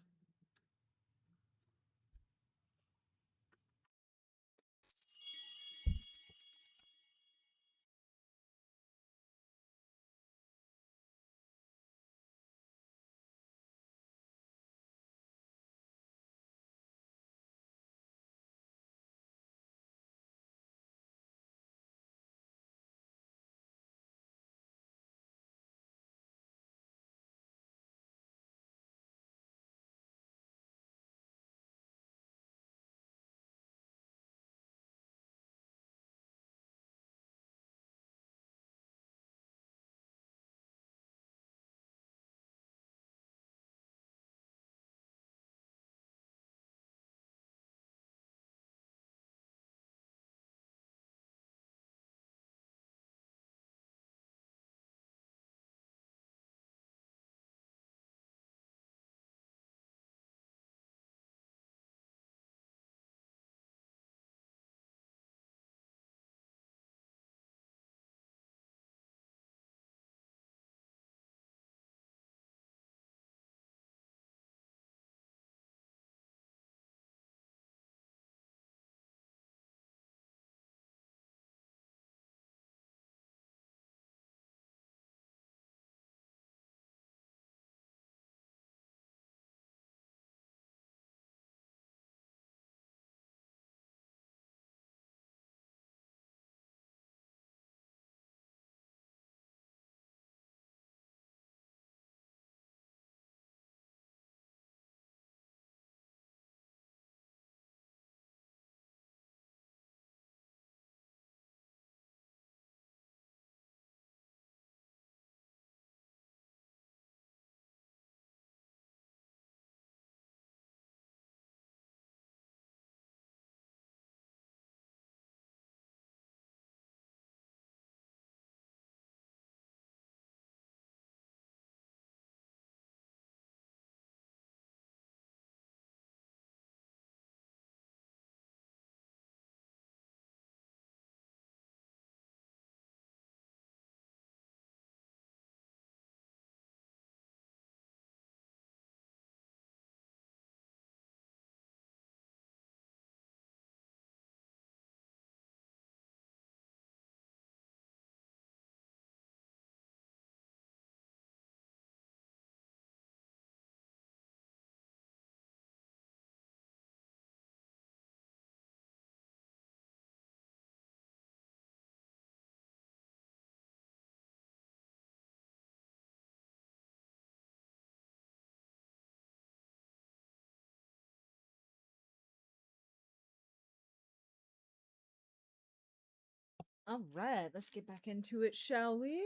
All right, let's get back into it, shall we?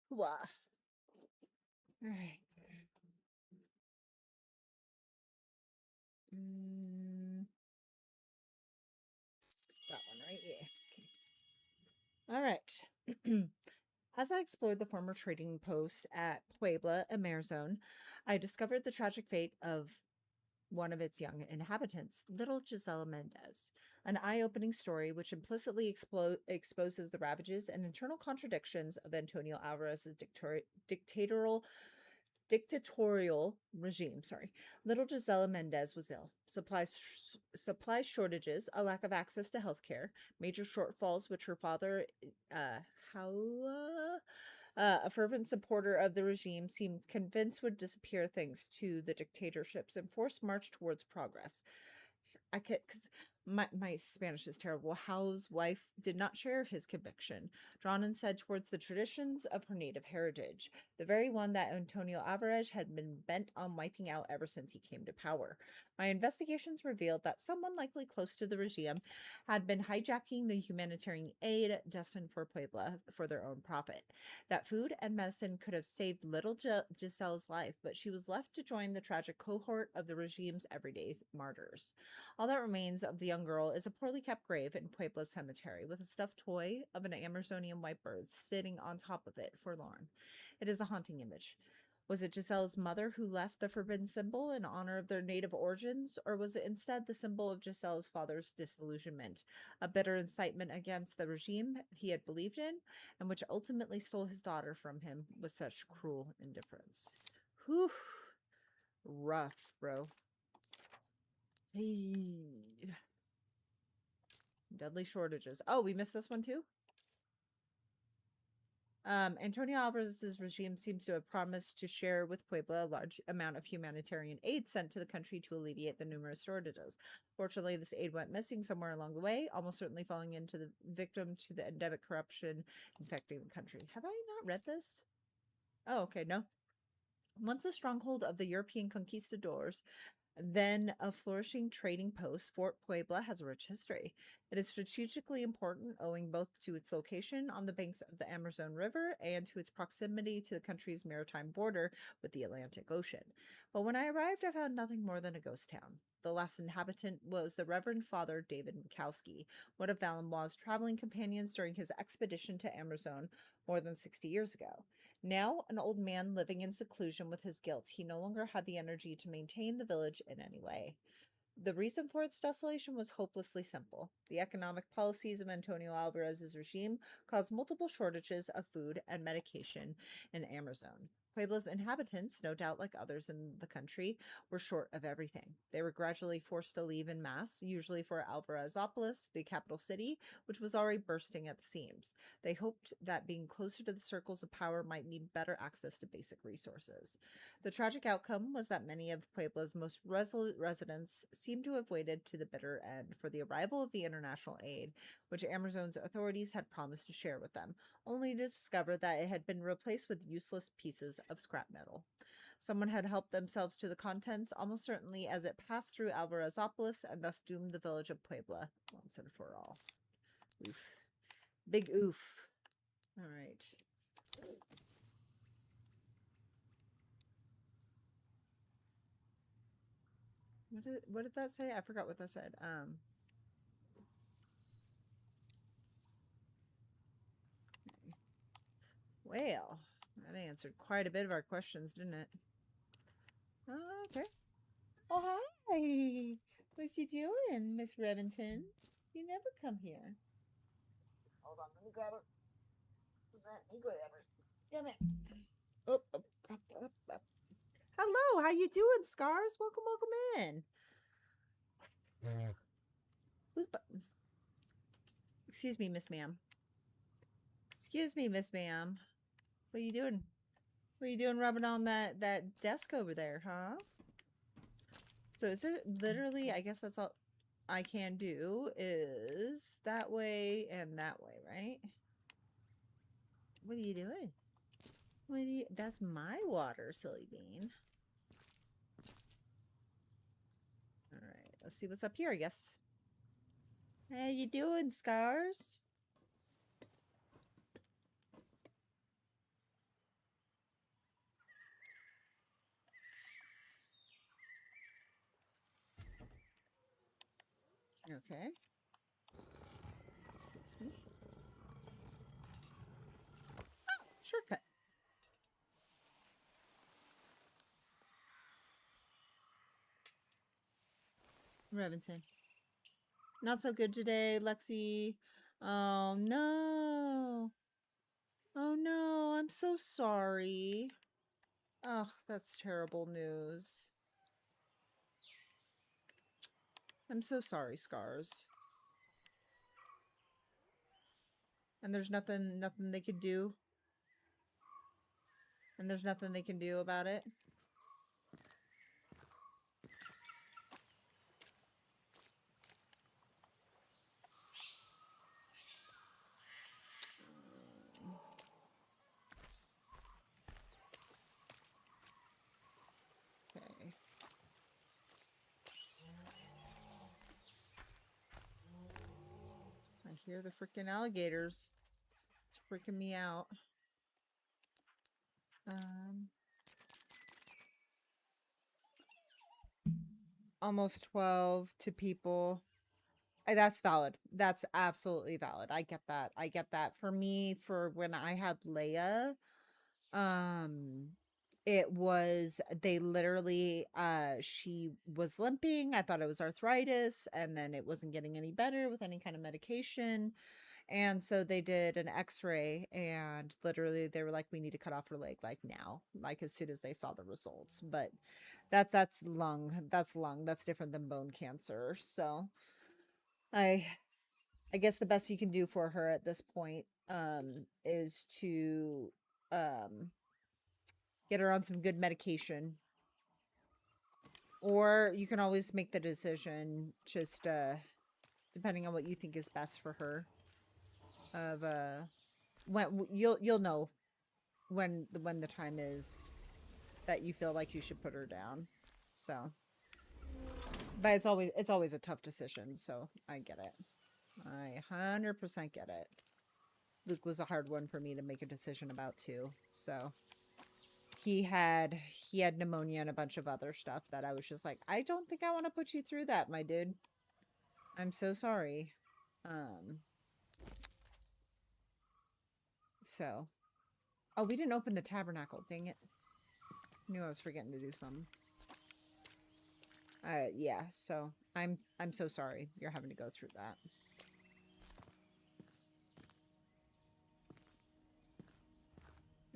Wah. All right. That one, right? Yeah. Okay. All right. As I explored the former trading post at Puebla, Amerzone, I discovered the tragic fate of one of its young inhabitants, little Gisela Mendez. An eye-opening story which implicitly exposes the ravages and internal contradictions of Antonio Alvarez's dictatorial regime. Sorry, little Gisela Mendez was ill. Supply shortages, a lack of access to health care, major shortfalls which her father, how a fervent supporter of the regime, seemed convinced would disappear thanks to the dictatorships and forced march towards progress. I could, because my Spanish is terrible. Howe's wife did not share his conviction, drawn instead towards the traditions of her native heritage, the very one that Antonio Alvarez had been bent on wiping out ever since he came to power. My investigations revealed that someone likely close to the regime had been hijacking the humanitarian aid destined for Puebla for their own profit. That food and medicine could have saved little Gisela's life, but she was left to join the tragic cohort of the regime's everyday martyrs. All that remains of the young girl is a poorly kept grave in Puebla Cemetery with a stuffed toy of an Amerzonian white bird sitting on top of it, forlorn. It is a haunting image. Was it Gisela's mother who left the forbidden symbol in honor of their native origins, or was it instead the symbol of Gisela's father's disillusionment, a bitter incitement against the regime he had believed in, and which ultimately stole his daughter from him with such cruel indifference? Whew. Rough, bro. Hey. Deadly shortages. Oh, we missed this one too? Antonio Alvarez's regime seems to have promised to share with Puebla a large amount of humanitarian aid sent to the country to alleviate the numerous shortages. Fortunately, this aid went missing somewhere along the way, almost certainly falling into the victim to the endemic corruption infecting the country. Have I not read this? Oh, okay, no. Once a stronghold of the European conquistadors, then a flourishing trading post, Fort Puebla has a rich history. It is strategically important owing both to its location on the banks of the Amerzone River and to its proximity to the country's maritime border with the Atlantic Ocean. But when I arrived, I found nothing more than a ghost town. The last inhabitant was the Reverend Father David Mikowski, one of Valenois' traveling companions during his expedition to Amerzone more than 60 years ago. Now, an old man living in seclusion with his guilt, he no longer had the energy to maintain the village in any way. The reason for its desolation was hopelessly simple. The economic policies of Antonio Alvarez's regime caused multiple shortages of food and medication in Amerzone. Puebla's inhabitants, no doubt like others in the country, were short of everything. They were gradually forced to leave in mass, usually for Alvarezopolis, the capital city, which was already bursting at the seams. They hoped that being closer to the circles of power might mean better access to basic resources. The tragic outcome was that many of Puebla's most resolute residents seemed to have waited to the bitter end for the arrival of the international aid, which Amerzone's authorities had promised to share with them, only to discover that it had been replaced with useless pieces of scrap metal. Someone had helped themselves to the contents, almost certainly as it passed through Alvarezopolis, and thus doomed the village of Puebla once and for all. Oof. Big oof. All right. What did that say? I forgot what that said. Well, that answered quite a bit of our questions, didn't it? Okay. Oh, hi. What you doing, Miss Remington? You never come here. Hold on, let me grab her. Let me grab her. Come here. Up. Hello, how you doing, Scars? Welcome in. Who's Excuse me, Miss Ma'am. Excuse me, Miss Ma'am. What are you doing? What are you doing rubbing on that desk over there, huh? So is there literally, I guess that's all I can do is that way and that way, right? What are you doing? That's my water, silly bean. All right, let's see what's up here, I guess. How you doing, Scars? Okay. Excuse me. Oh, shortcut. Reventon. Not so good today, Lexi. Oh no. Oh no, I'm so sorry. Oh, that's terrible news. I'm so sorry, Scars. And there's nothing they could do. And there's nothing they can do about it. Okay. I hear the freaking alligators. It's freaking me out. Almost 12 to people. That's valid. That's absolutely valid. I get that. I get that. For me, for when I had Leia, it was, they literally, she was limping. I thought it was arthritis, and then it wasn't getting any better with any kind of medication. And so they did an x-ray, and literally they were like, we need to cut off her leg like now, like as soon as they saw the results. But that's lung. That's different than bone cancer. So I guess the best you can do for her at this point is to get her on some good medication. Or you can always make the decision, just depending on what you think is best for her, of when you'll know when the time is that you feel like you should put her down. So, but it's always a tough decision, so I get it. I 100% get it. Luke was a hard one for me to make a decision about too. So he had pneumonia and a bunch of other stuff that I was just like, I don't think I want to put you through that, my dude. I'm so sorry. So, oh, we didn't open the tabernacle. Dang it. Knew I was forgetting to do something. Yeah, so I'm so sorry you're having to go through that.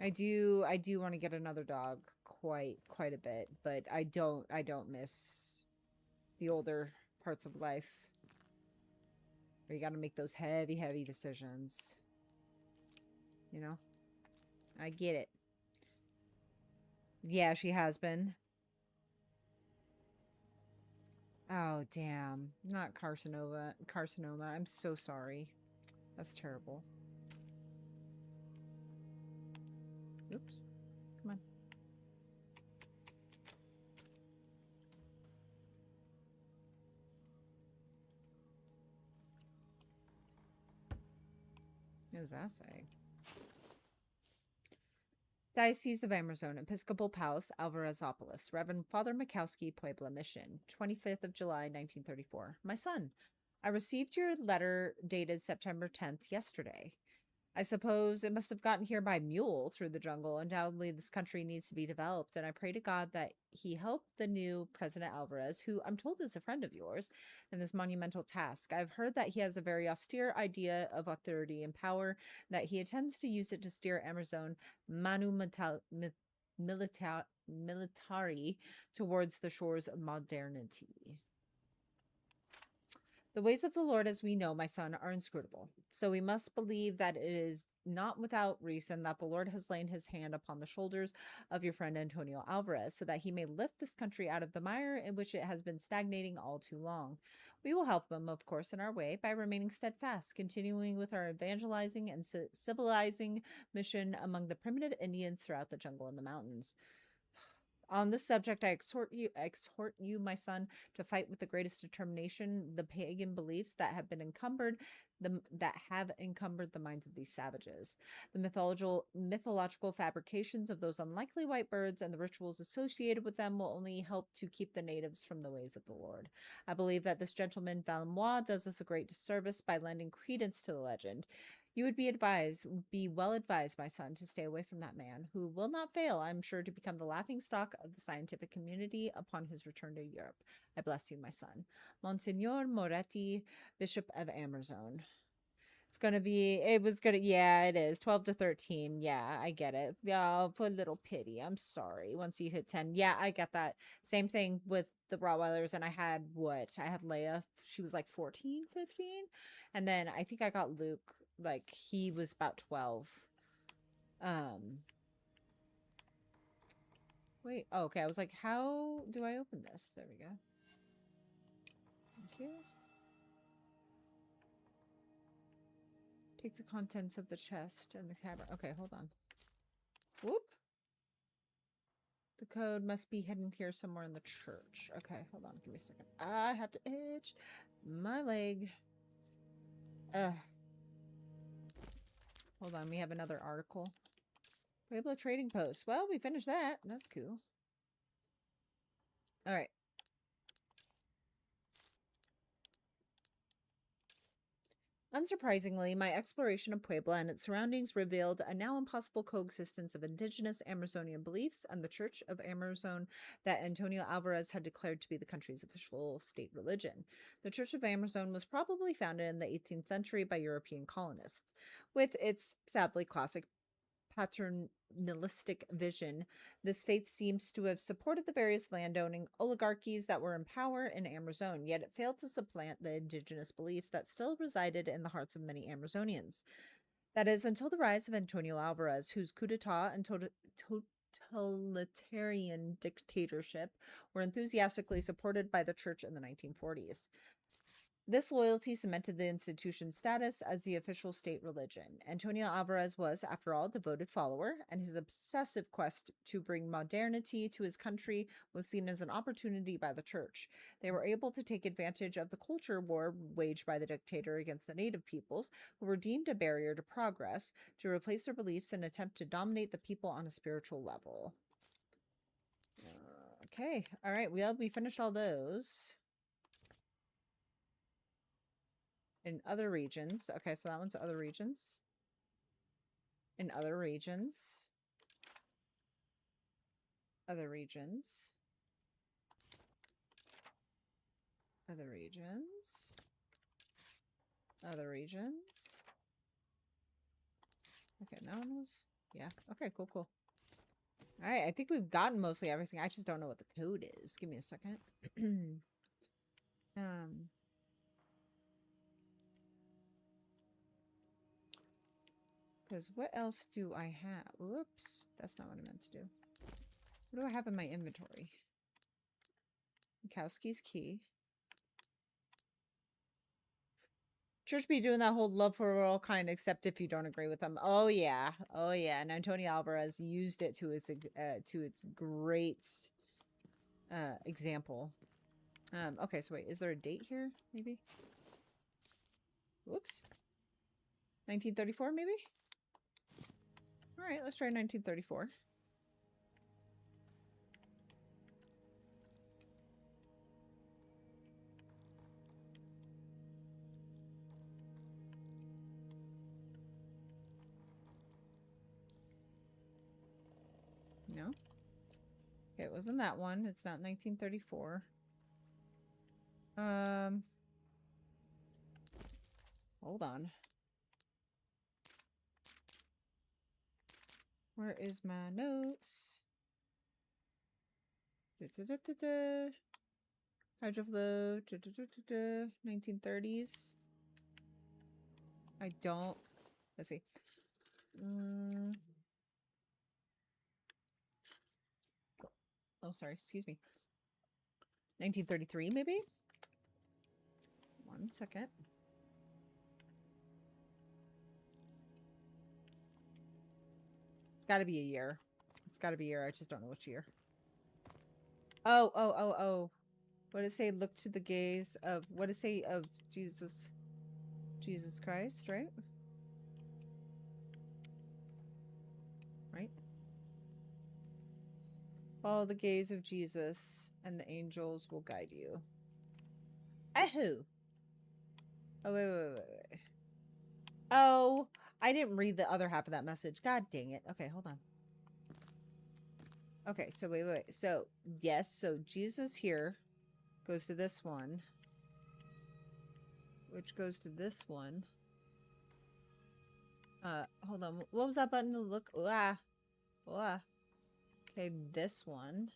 I do want to get another dog quite a bit, but I don't miss the older parts of life where you got to make those heavy decisions. You know? I get it. Yeah, she has been. Oh, damn. Not carcinoma. I'm so sorry. That's terrible. Oops. Come on. What does that say? Diocese of Amerzone, Episcopal Palace, Alvarezopolis, Reverend Father Mikowski, Puebla Mission, 25th of July, 1934. My son, I received your letter dated September 10th yesterday. I suppose it must have gotten here by mule through the jungle. Undoubtedly, this country needs to be developed, and I pray to God that he help the new President Alvarez, who I'm told is a friend of yours, in this monumental task. I've heard that he has a very austere idea of authority and power, that he intends to use it to steer Amerzone militari towards the shores of modernity. The ways of the Lord, as we know, my son, are inscrutable. So we must believe that it is not without reason that the Lord has laid his hand upon the shoulders of your friend Antonio Alvarez, so that he may lift this country out of the mire in which it has been stagnating all too long. We will help him, of course, in our way by remaining steadfast, continuing with our evangelizing and civilizing mission among the primitive Indians throughout the jungle and the mountains. On this subject, I exhort you, my son, to fight with the greatest determination the pagan beliefs that have encumbered the minds of these savages. The mythological fabrications of those unlikely white birds and the rituals associated with them will only help to keep the natives from the ways of the Lord. I believe that this gentleman Valmois does us a great disservice by lending credence to the legend. You would be well advised, my son, to stay away from that man, who will not fail, I'm sure, to become the laughing stock of the scientific community upon his return to Europe. I bless you, my son. Monsignor Moretti, Bishop of Amerzone. It's gonna be, it was gonna, yeah, it is. 12 to 13. Yeah, I get it. Oh, put a little pity. I'm sorry. Once you hit 10. Yeah, I get that. Same thing with the Rottweilers. And I had what? I had Leia. She was like 14, 15. And then I think I got Luke, like, he was about 12. Wait. Oh, okay. I was like, how do I open this? There we go. Thank you. Take the contents of the chest and the camera. Okay, hold on. Whoop. The code must be hidden here somewhere in the church. Okay, hold on. Give me a second. I have to itch my leg. Hold on. We have another article. Pueblo Trading Post. Well, we finished that. That's cool. All right. Unsurprisingly, my exploration of Puebla and its surroundings revealed a now impossible coexistence of indigenous Amerzonian beliefs and the Church of Amerzone that Antonio Alvarez had declared to be the country's official state religion. The Church of Amerzone was probably founded in the 18th century by European colonists. With its sadly classic paternalistic vision, this faith seems to have supported the various landowning oligarchies that were in power in Amerzone, yet it failed to supplant the indigenous beliefs that still resided in the hearts of many Amerzonians. That is, until the rise of Antonio Alvarez, whose coup d'etat and totalitarian dictatorship were enthusiastically supported by the church in the 1940s. This loyalty cemented the institution's status as the official state religion. Antonio Alvarez was, after all, a devoted follower, and his obsessive quest to bring modernity to his country was seen as an opportunity by the church. They were able to take advantage of the culture war waged by the dictator against the native peoples, who were deemed a barrier to progress, to replace their beliefs and attempt to dominate the people on a spiritual level. Okay, all right, we finished all those. In other regions. Okay, so that one's other regions. In other regions. Other regions. Other regions. Other regions. Okay, that one was... Yeah. Okay, cool, cool. Alright, I think we've gotten mostly everything. I just don't know what the code is. Give me a second. Because what else do I have? Whoops. That's not what I meant to do. What do I have in my inventory? Mikowski's key. Church be doing that whole love for all kind, except if you don't agree with them. Oh yeah, oh yeah. And Antonio Alvarez used it to its great example. Okay, so wait, is there a date here? Maybe. Whoops. 1934, maybe. All right, let's try 1934. No. Okay, it wasn't that one. It's not 1934. Hold on. Where is my notes? Hydroflow. 1930s. I don't. Let's see. Oh, sorry. Excuse me. 1933, maybe? 1 second. It's got to be a year. It's got to be a year. I just don't know which year. Oh. What did it say? Look to the gaze of... What did it say of Jesus? Jesus Christ, right? Right? Follow the gaze of Jesus, and the angels will guide you. Ahoo! Oh, wait. Oh, I didn't read the other half of that message. God dang it. Okay, hold on. Okay, so wait. So, yes, so Jesus here goes to this one, which goes to this one. Hold on. What was that button to look? Okay, this one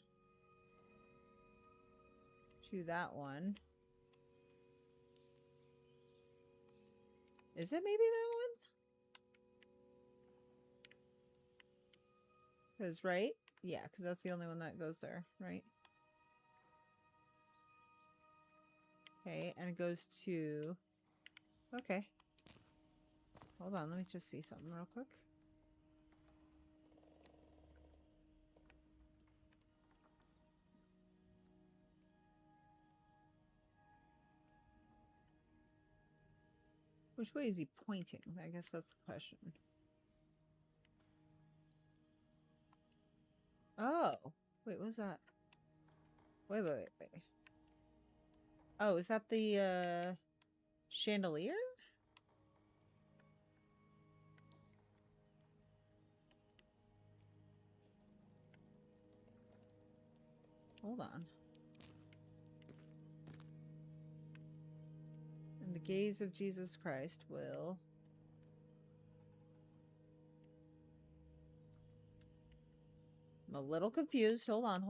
to that one. Is it maybe that one? Because, right? Yeah, because that's the only one that goes there, right? Okay, and it goes to... Okay. Hold on, let me just see something real quick. Which way is he pointing? I guess that's the question. Oh, wait, what's that? Wait. Oh, is that the chandelier? Hold on. And the gaze of Jesus Christ will... I'm a little confused. Hold on.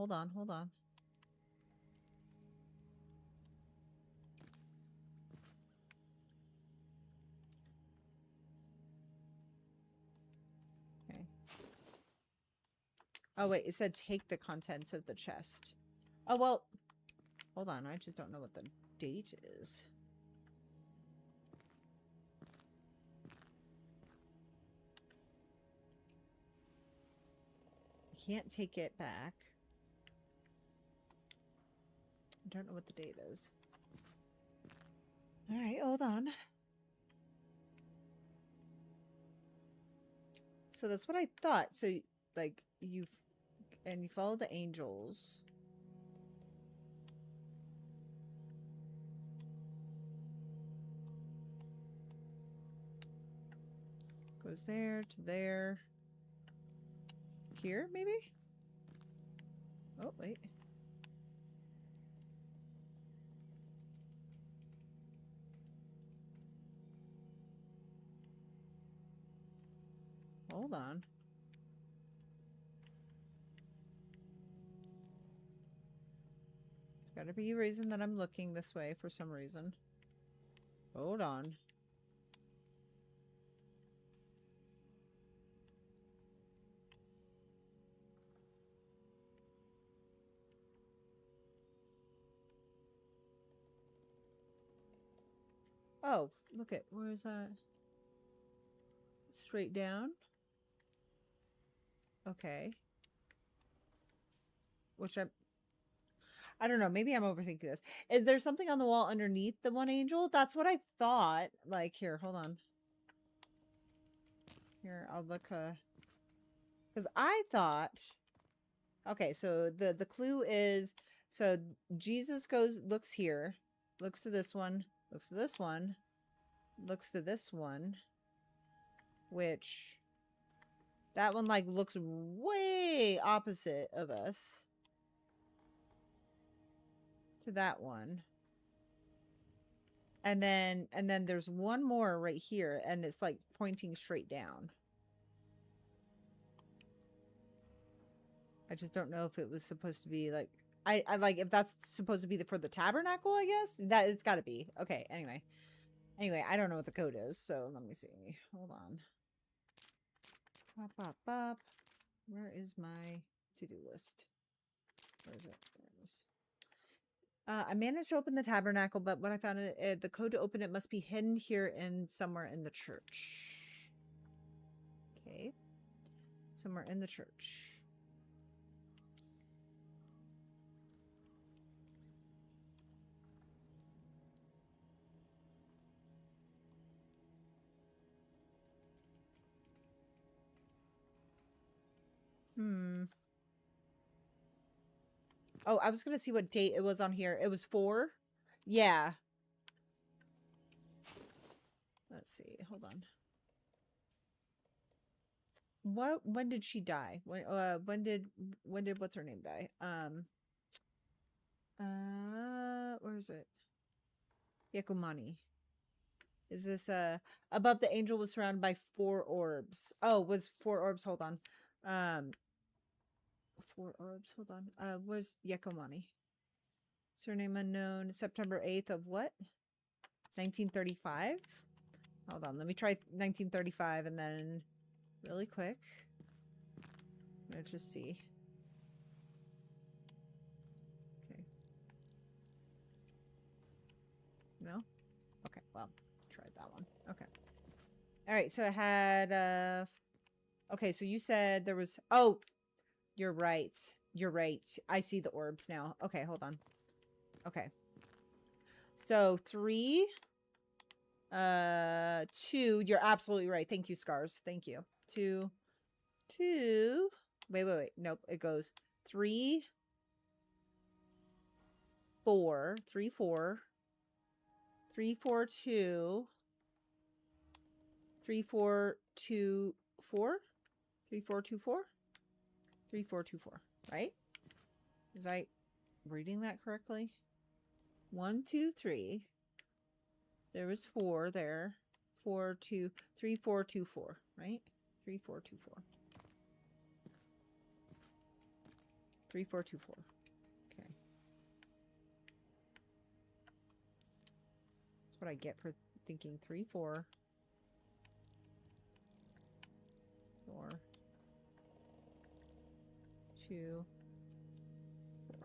Okay. Oh, wait. It said take the contents of the chest. Oh, well. Hold on. I just don't know what the date is. I can't take it back. I don't know what the date is. All right. Hold on. So that's what I thought. So, like, you follow the angels. Goes there to there. Here, maybe? Oh, wait. Hold on. There's got to be a reason that I'm looking this way for some reason. Hold on. Oh, look at, where is that? Straight down. Okay. Which I don't know. Maybe I'm overthinking this. Is there something on the wall underneath the one angel? That's what I thought. Like, here, hold on. Here, I'll look, because I thought... Okay, so the clue is... So, Jesus looks here. Looks to this one. Looks to this one. Looks to this one. Which... That one, like, looks way opposite of us. To that one. And then there's one more right here, and it's like pointing straight down. I just don't know if it was supposed to be like I like if that's supposed to be for the tabernacle, I guess. That it's gotta be. Okay, anyway. Anyway, I don't know what the code is, so let me see. Hold on. Bop, bop, bop. Where is my to-do list? Where is it? There it is. I managed to open the tabernacle, but when I found it, the code to open it must be hidden here in somewhere in the church. Okay. Somewhere in the church. Oh, I was going to see what date it was on here. It was 4? Yeah. Let's see. Hold on. when did she die? When did what's her name die? Where is it? Yakumani. Is this above the angel was surrounded by 4 orbs? Oh, was 4 orbs? Hold on. 4 orbs. Hold on. Where's Yakumani? Surname unknown. September 8th of what? 1935. Hold on. Let me try 1935 and then really quick. Let's just see. Okay. No? Okay, well, tried that one. Okay. All right, so I had okay, so you said there was oh, you're right. You're right. I see the orbs now. Okay, hold on. Okay. So 3 2, you're absolutely right. Thank you, Scars. Thank you. 2 2 wait. Nope, it goes 3 4 3 4 3 4 2 3 4 2 4 3 4 2 4 3 4 2 4, right? Is I reading that correctly? 1 2 3. There was 4 there. 4 2 3 4 2 4, right? 3 4 2 4. 3 4 2 4. Okay. That's what I get for thinking 3 4 4 2 4.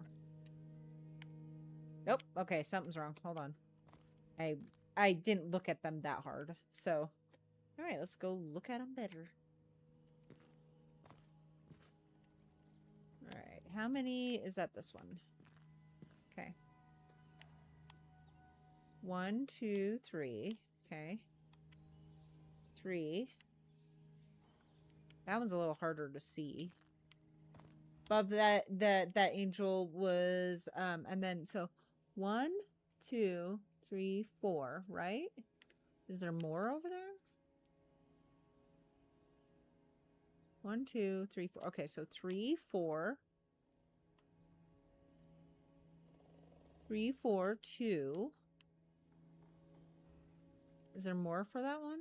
Nope. Okay, something's wrong. Hold on. I didn't look at them that hard. So, all right, let's go look at them better. All right. How many is that this one? Okay. 1 2 3. Okay. 3. That one's a little harder to see. Above that angel was and then so 1 2 3 4, right? Is there more over there? 1 2 3 4. Okay, so 3 4 3 4 2. Is there more for that one?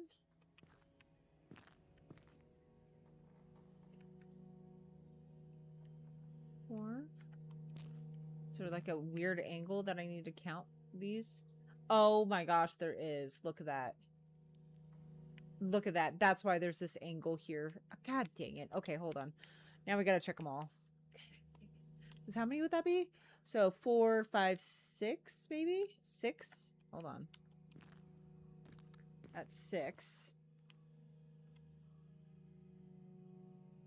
Four. Is there like a weird angle that I need to count these? Oh my gosh, there is. Look at that. Look at that. That's why there's this angle here. God dang it. Okay, hold on. Now we gotta check them all. Because how many would that be? So 4, 5, 6, maybe? 6? Hold on. That's 6.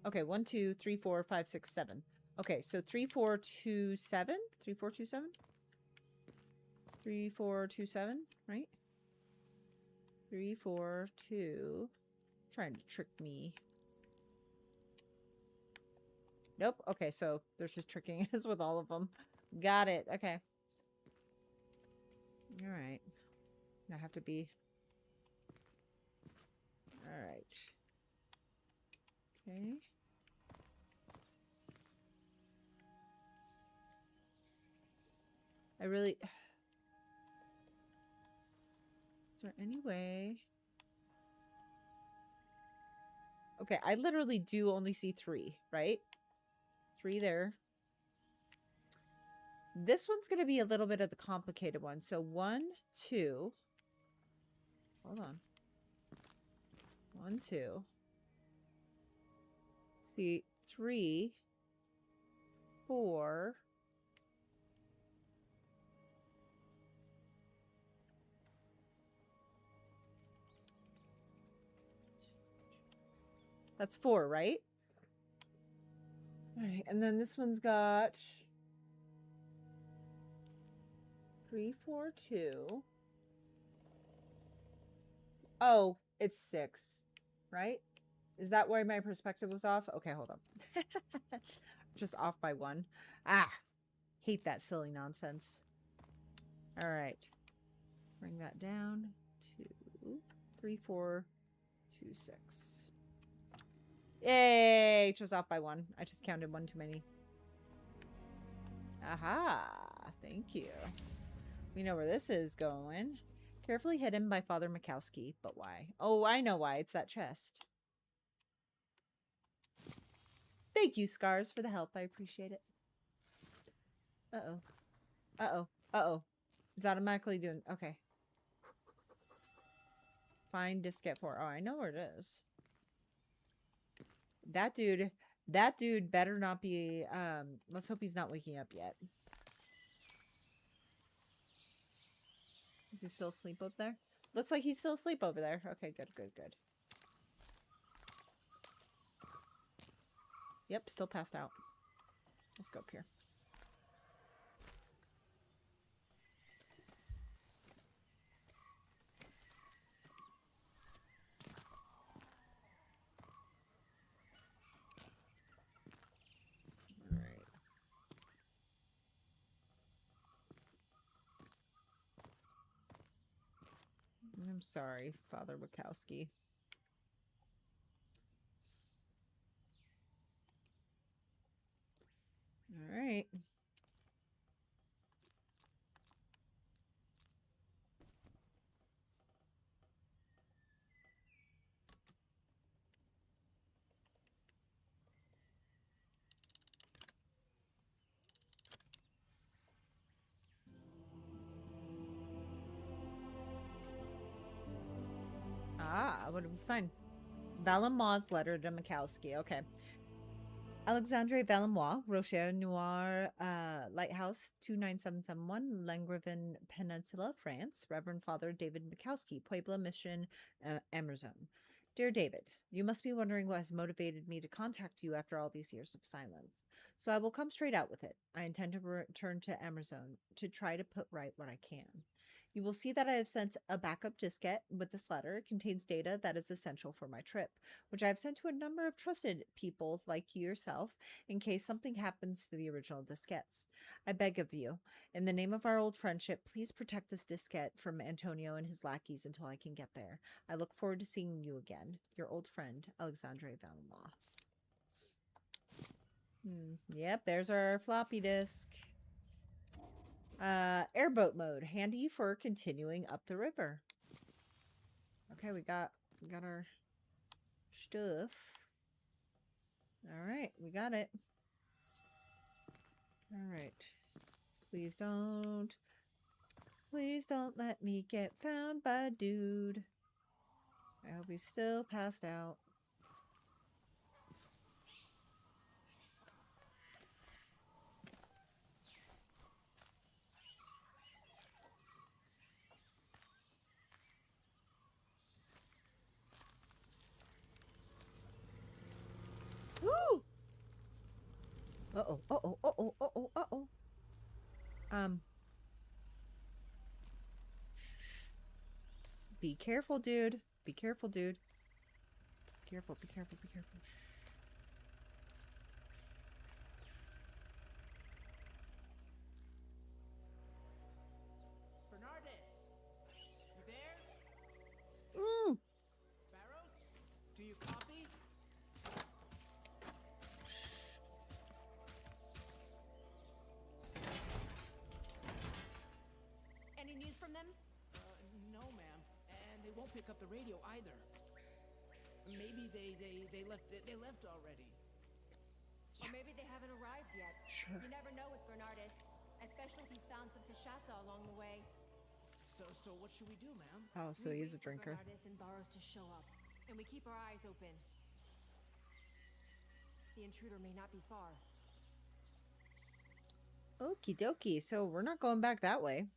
Okay, 1, 2, 3, 4, 5, 6, 7. Okay, so 3, 4, 2, 7? 3, 4, 2, 7? 3, 4, 2, 7, right? 3, 4, 2. Trying to trick me. Nope. Okay, so there's just tricking us with all of them. Got it. Okay. All right. I have to be... All right. Okay. I really... Is there any way... Okay, I literally do only see 3, right? 3 there. This one's going to be a little bit of the complicated one. So 1, 2. Hold on. 1, 2. See, 3, 4. That's 4, right? All right, and then this one's got 3, 4, 2. Oh, it's 6, right? Is that why my perspective was off? Okay, hold on. Just off by 1. Ah, hate that silly nonsense. All right. Bring that down to 3, 4, 2, 6. Yay! Just off by 1. I just counted 1 too many. Aha! Thank you. We know where this is going. Carefully hidden by Father Mikowski. But why? Oh, I know why. It's that chest. Thank you, Scars, for the help. I appreciate it. Uh-oh. Uh-oh. Uh-oh. It's automatically doing... Okay. Find diskette 4. Oh, I know where it is. That dude better not be... let's hope he's not waking up yet. Is he still asleep up there? Looks like he's still asleep over there. Okay, good, good, good. Yep, still passed out. Let's go up here. All right. I'm sorry, Father Wachowski. All right. Ah, what did we find? Valimois' letter to Mikowski. Okay. Alexandre Valimois, Rocher Noir, Lighthouse 29771, Langravin Peninsula, France. Reverend Father David Mikowski, Puebla Mission, Amerzone. Dear David, you must be wondering what has motivated me to contact you after all these years of silence. So I will come straight out with it. I intend to return to Amerzone to try to put right what I can. You will see that I have sent a backup diskette with this letter. It contains data that is essential for my trip, which I have sent to a number of trusted people like you yourself in case something happens to the original diskettes. I beg of you, in the name of our old friendship, please protect this diskette from Antonio and his lackeys until I can get there. I look forward to seeing you again. Your old friend, Alexandre Valimois. Yep, there's our floppy disk. Airboat mode, handy for continuing up the river. Okay, we got our stuff. All right, we got it. All right. Please don't let me get found by dude. I hope he's still passed out. Woo! Uh-oh, uh-oh, uh-oh, uh-oh, uh-oh. Be careful, dude. Be careful, dude. Be careful, be careful, be careful. Bernardus, you there? Ooh! Barrows, do you copy? Any news from them? No, ma'am. And they won't pick up the radio either. Maybe they left already. Or maybe they haven't arrived yet. Sure. You never know with Bernardus, especially if he's found some cachaça along the way. So what should we do, ma'am? Oh, so We he's a wait for drinker. Bernardus and Barrows to show up, and we keep our eyes open. The intruder may not be far. Okie dokie. So we're not going back that way.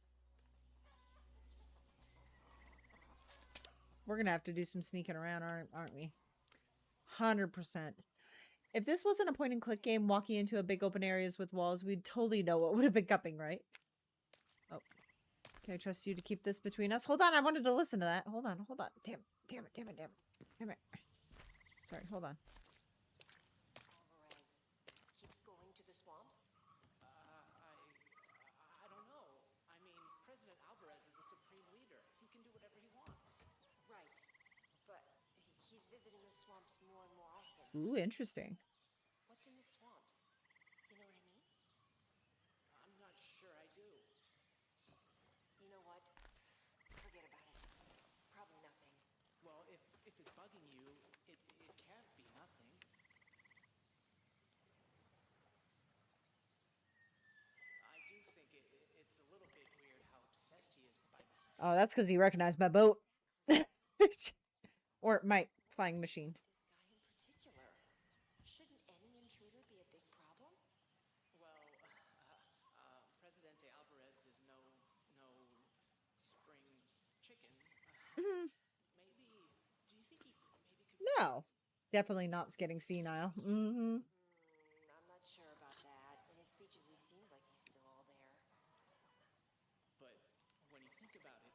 We're going to have to do some sneaking around, aren't we? 100%. If this wasn't a point and click game walking into a big open areas with walls, we'd totally know what would have been coming, right? Oh. Can I trust you to keep this between us? Hold on, I wanted to listen to that. Hold on, hold on. Damn it. Sorry, hold on. Alvarez keeps going to the swamps? I don't know. I mean, President Alvarez is a supreme leader. He can do whatever he wants. Right. But he's visiting the swamps more and more often. Ooh, interesting. What's in the swamps? You know what I mean? I'm not sure I do. You know what? Forget about it. Probably nothing. Well, if it's bugging you, it can't be nothing. I do think it's a little bit weird how obsessed he is by this. Oh, that's because he recognized my boat. Or my flying machine. This guy in particular. Shouldn't any intruder be a big problem? Well, Presidente Alvarez is no spring chicken. Maybe. Do you think he maybe could? No. Definitely not getting senile. Mm-hmm. I'm not sure about that. In his speeches, he seems like he's still all there. But when you think about it,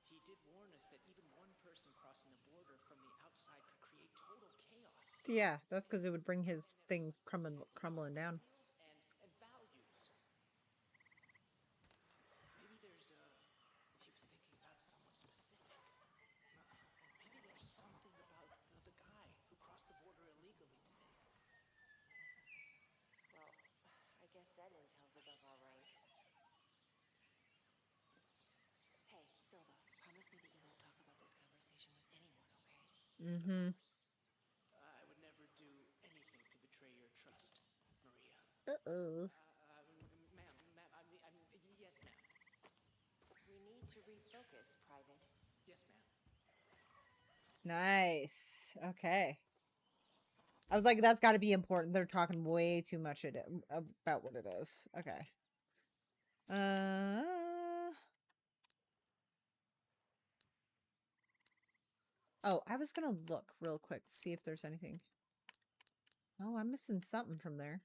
he did warn us that even one person crossing the border from the outside could create total chaos. Yeah, that's because it would bring his thing crumbling down. And values. Maybe there's he was thinking about someone specific. Maybe there's something about the guy who crossed the border illegally today. Well, I guess that intel's above our rank. Hey, Silva, promise me that you won't talk about this conversation with anyone, okay? Mm-hmm. I would never do anything to betray your trust, Maria. Uh-oh. Ma'am, yes, ma'am. We need to refocus, Private. Yes, ma'am. Nice. Okay. I was like, that's got to be important. They're talking way too much about what it is. Okay. Oh, I was gonna look real quick to see if there's anything. Oh, I'm missing something from there.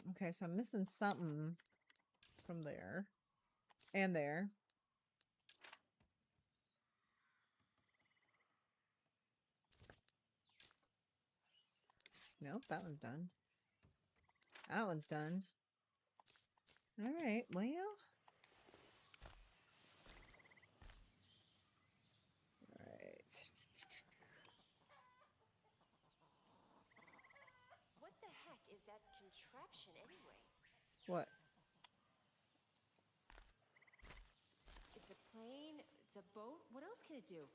Okay, so I'm missing something from there. And there. Nope, that one's done. That one's done. Alright, well. Alright. What the heck is that contraption anyway? What? It's a plane? It's a boat? What else can it do?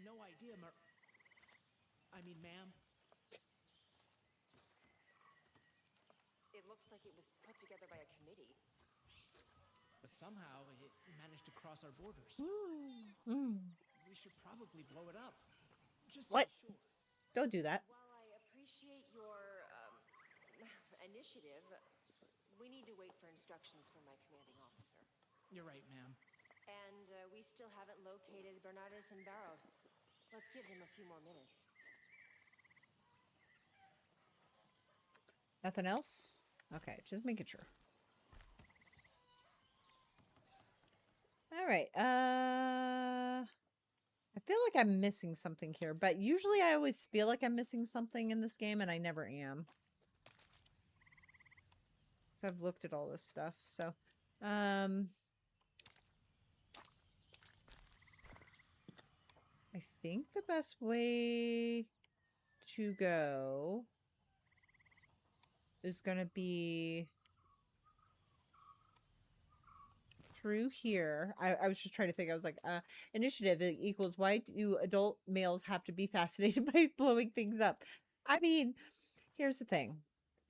No idea, ma'am. It looks like it was put together by a committee. But somehow it managed to cross our borders. We should probably blow it up. Just What? to be sure. Don't do that. While I appreciate your initiative, we need to wait for instructions from my commanding officer. You're right, ma'am. And we still haven't located Bernardes and Barros. Let's give them a few more minutes. Nothing else? Okay, just making sure. Alright, I feel like I'm missing something here, but usually I always feel like I'm missing something in this game, and I never am. So I've looked at all this stuff, so... I think the best way to go is going to be through here. I was just trying to think. I was like, initiative equals why do adult males have to be fascinated by blowing things up? I mean, here's the thing.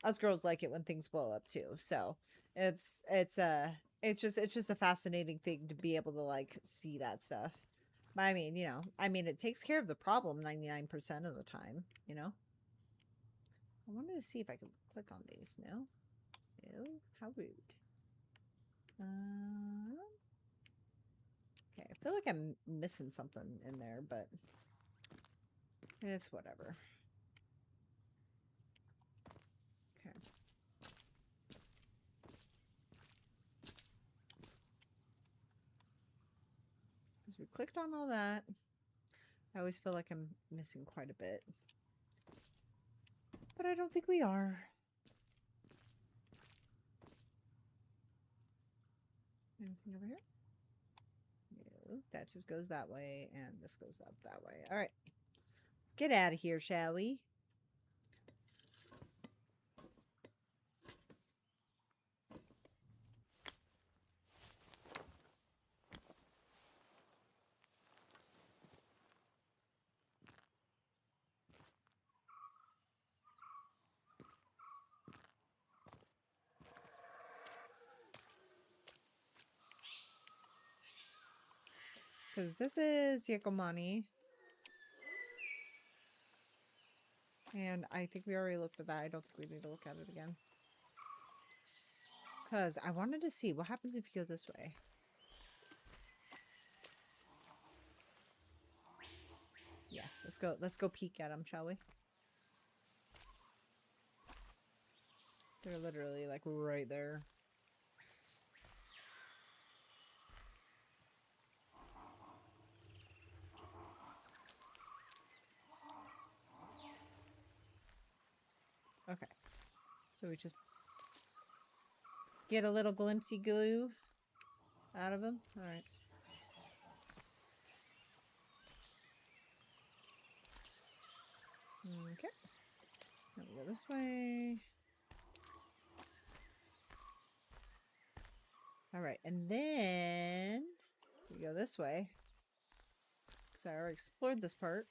Us girls like it when things blow up too. So it's just a fascinating thing to be able to like see that stuff. I mean, you know, it takes care of the problem 99% of the time, you know? I wanted to see if I could click on these. No? No? How rude. Okay, I feel like I'm missing something in there, but it's whatever. Okay. Because we clicked on all that. I always feel like I'm missing quite a bit. But I don't think we are. Anything over here? that just goes that way, and this goes up that way. All right. Let's get out of here, shall we? Because this is Yakomani. And I think we already looked at that. I don't think we need to look at it again. Because I wanted to see what happens if you go this way. Yeah, let's go peek at them, shall we? They're literally like right there. Okay. So we just get a little glimpsey glue out of them. All right. Okay. Now we go this way. All right, and then we go this way. Because I already explored this part.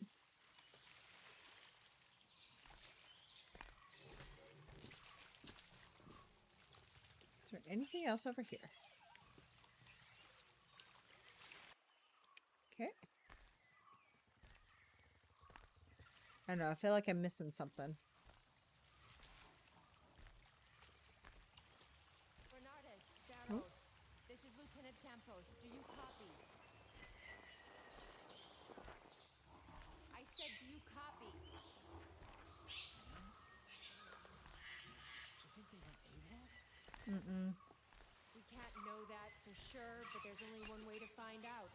Is there anything else over here? Okay. I don't know, I feel like I'm missing something. Bernardus, Barros, this is Lieutenant Campos. Do you copy? I said, do you copy? Do you think they went AWOL? Mm-mm. We can't know that for sure, but there's only one way to find out.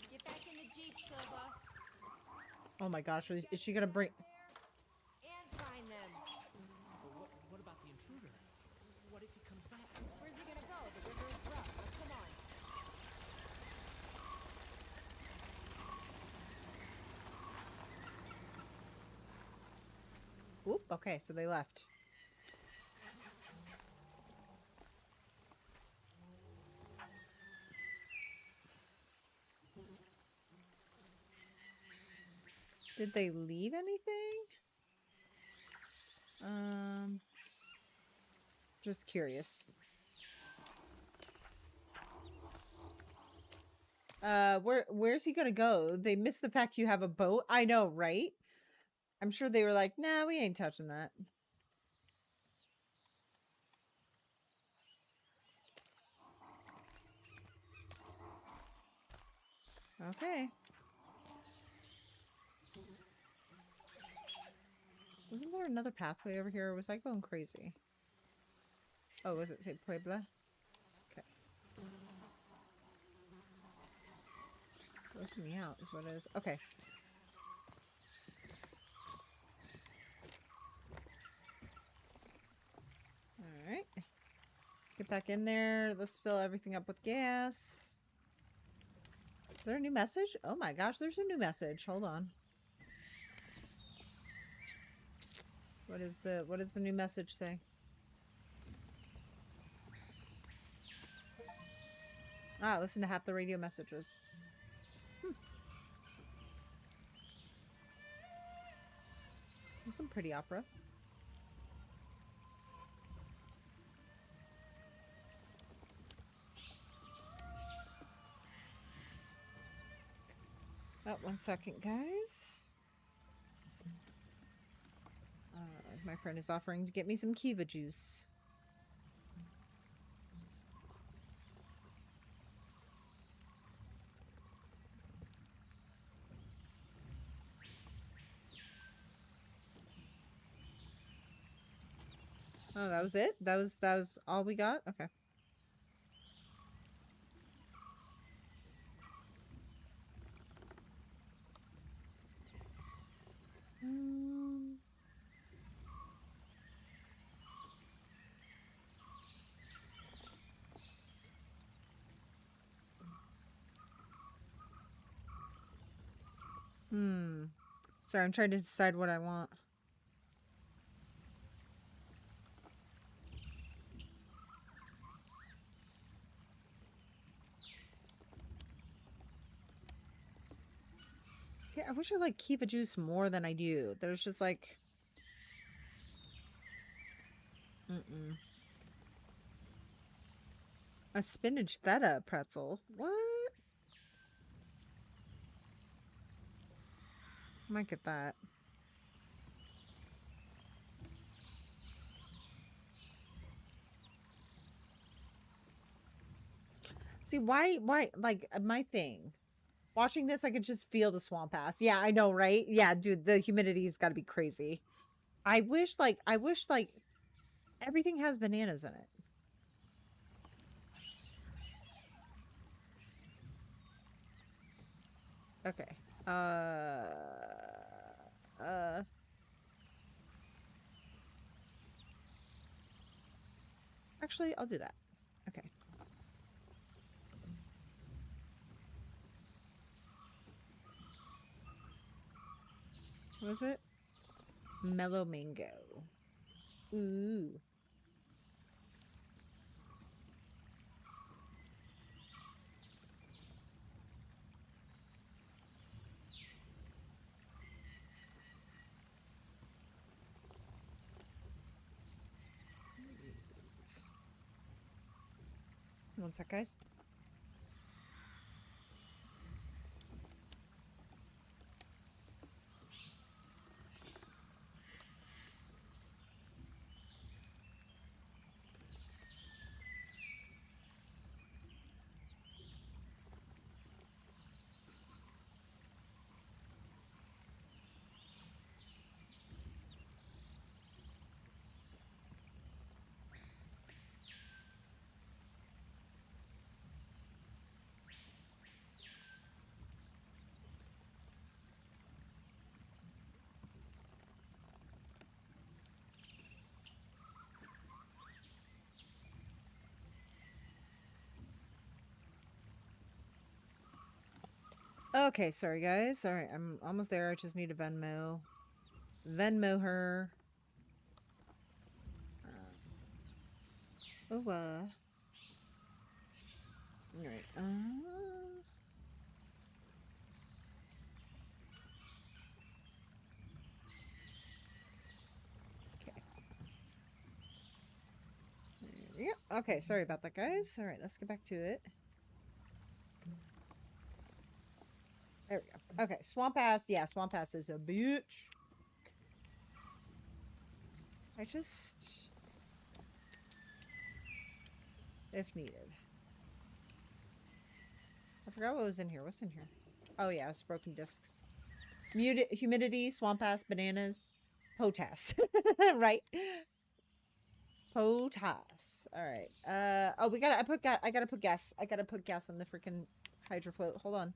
Get back in the Jeep, Silva. Oh my gosh, is she gonna bring... And find them. But what about the intruder? What if he comes back? Where's he gonna go? The river is rough. Now, come on. Oop, okay, so they left. Did they leave anything? Just curious. Where's he gonna go? They missed the fact you have a boat. I know, right? I'm sure they were like, nah, we ain't touching that. Okay. Wasn't there another pathway over here, or was I going crazy? Oh, was it say Puebla? Okay. Grossing me out is what it is. Okay. Alright. Get back in there. Let's fill everything up with gas. Is there a new message? Oh my gosh, there's a new message. Hold on. What does the new message say? Ah, listen to half the radio messages. That's some pretty opera. Oh, 1 second, guys. My friend is offering to get me some Kiva juice. Oh, that was it? That was all we got? Okay. Sorry, I'm trying to decide what I want. See, I wish I like Kiva juice more than I do. There's just like... A spinach feta pretzel. What? Might get that. See, why, like, my thing. Watching this, I could just feel the swamp ass. Yeah, I know, right? Yeah, dude, the humidity's got to be crazy. I wish, like, everything has bananas in it. Okay. Actually, I'll do that. Okay. What was it? Mellow mango. Ooh. One sec, guys. Okay, sorry guys. All right, I'm almost there. I just need a Venmo. Venmo her. All right. Okay. Yep. Okay, sorry about that, guys. All right, let's get back to it. There we go. Okay, Swamp Ass. Yeah, Swamp Ass is a bitch. I just... If needed. I forgot what was in here. What's in here? Oh, yeah, it's broken discs. Humidity, Swamp Ass, bananas, potass. Right? Potass. All right. Oh, I gotta put gas. I gotta put gas on the freaking hydrofloat. Hold on.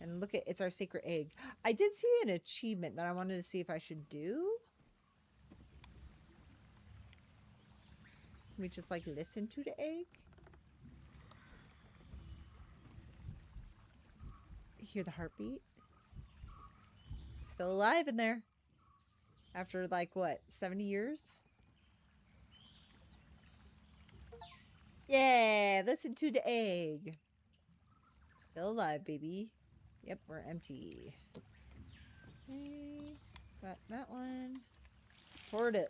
And look at, it's our sacred egg. I did see an achievement that I wanted to see if I should do. Can we just like listen to the egg? Hear the heartbeat? Still alive in there. After like what, 70 years? Yeah, listen to the egg. Still alive, baby. Yep, we're empty. Okay, got that one. Pour it up.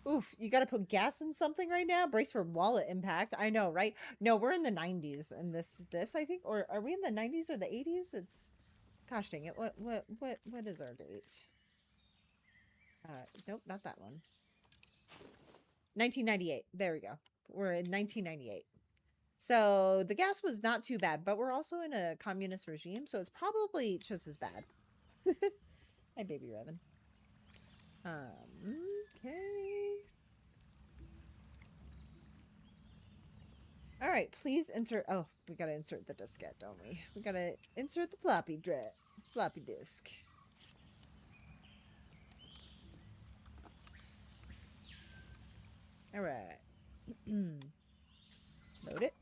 Oof, you gotta put gas in something right now? Brace for wallet impact. I know, right? No, we're in the 90s and this I think, or are we in the 90s or the 80s? It's, gosh dang it. What is our date? Nope, not that one. 1998. There we go. We're in 1998. So the gas was not too bad, but we're also in a communist regime, so it's probably just as bad. Hi, baby Revan. Okay. All right, please insert. Oh, we gotta insert the diskette, don't we? We gotta insert the floppy disk. All right. Load it.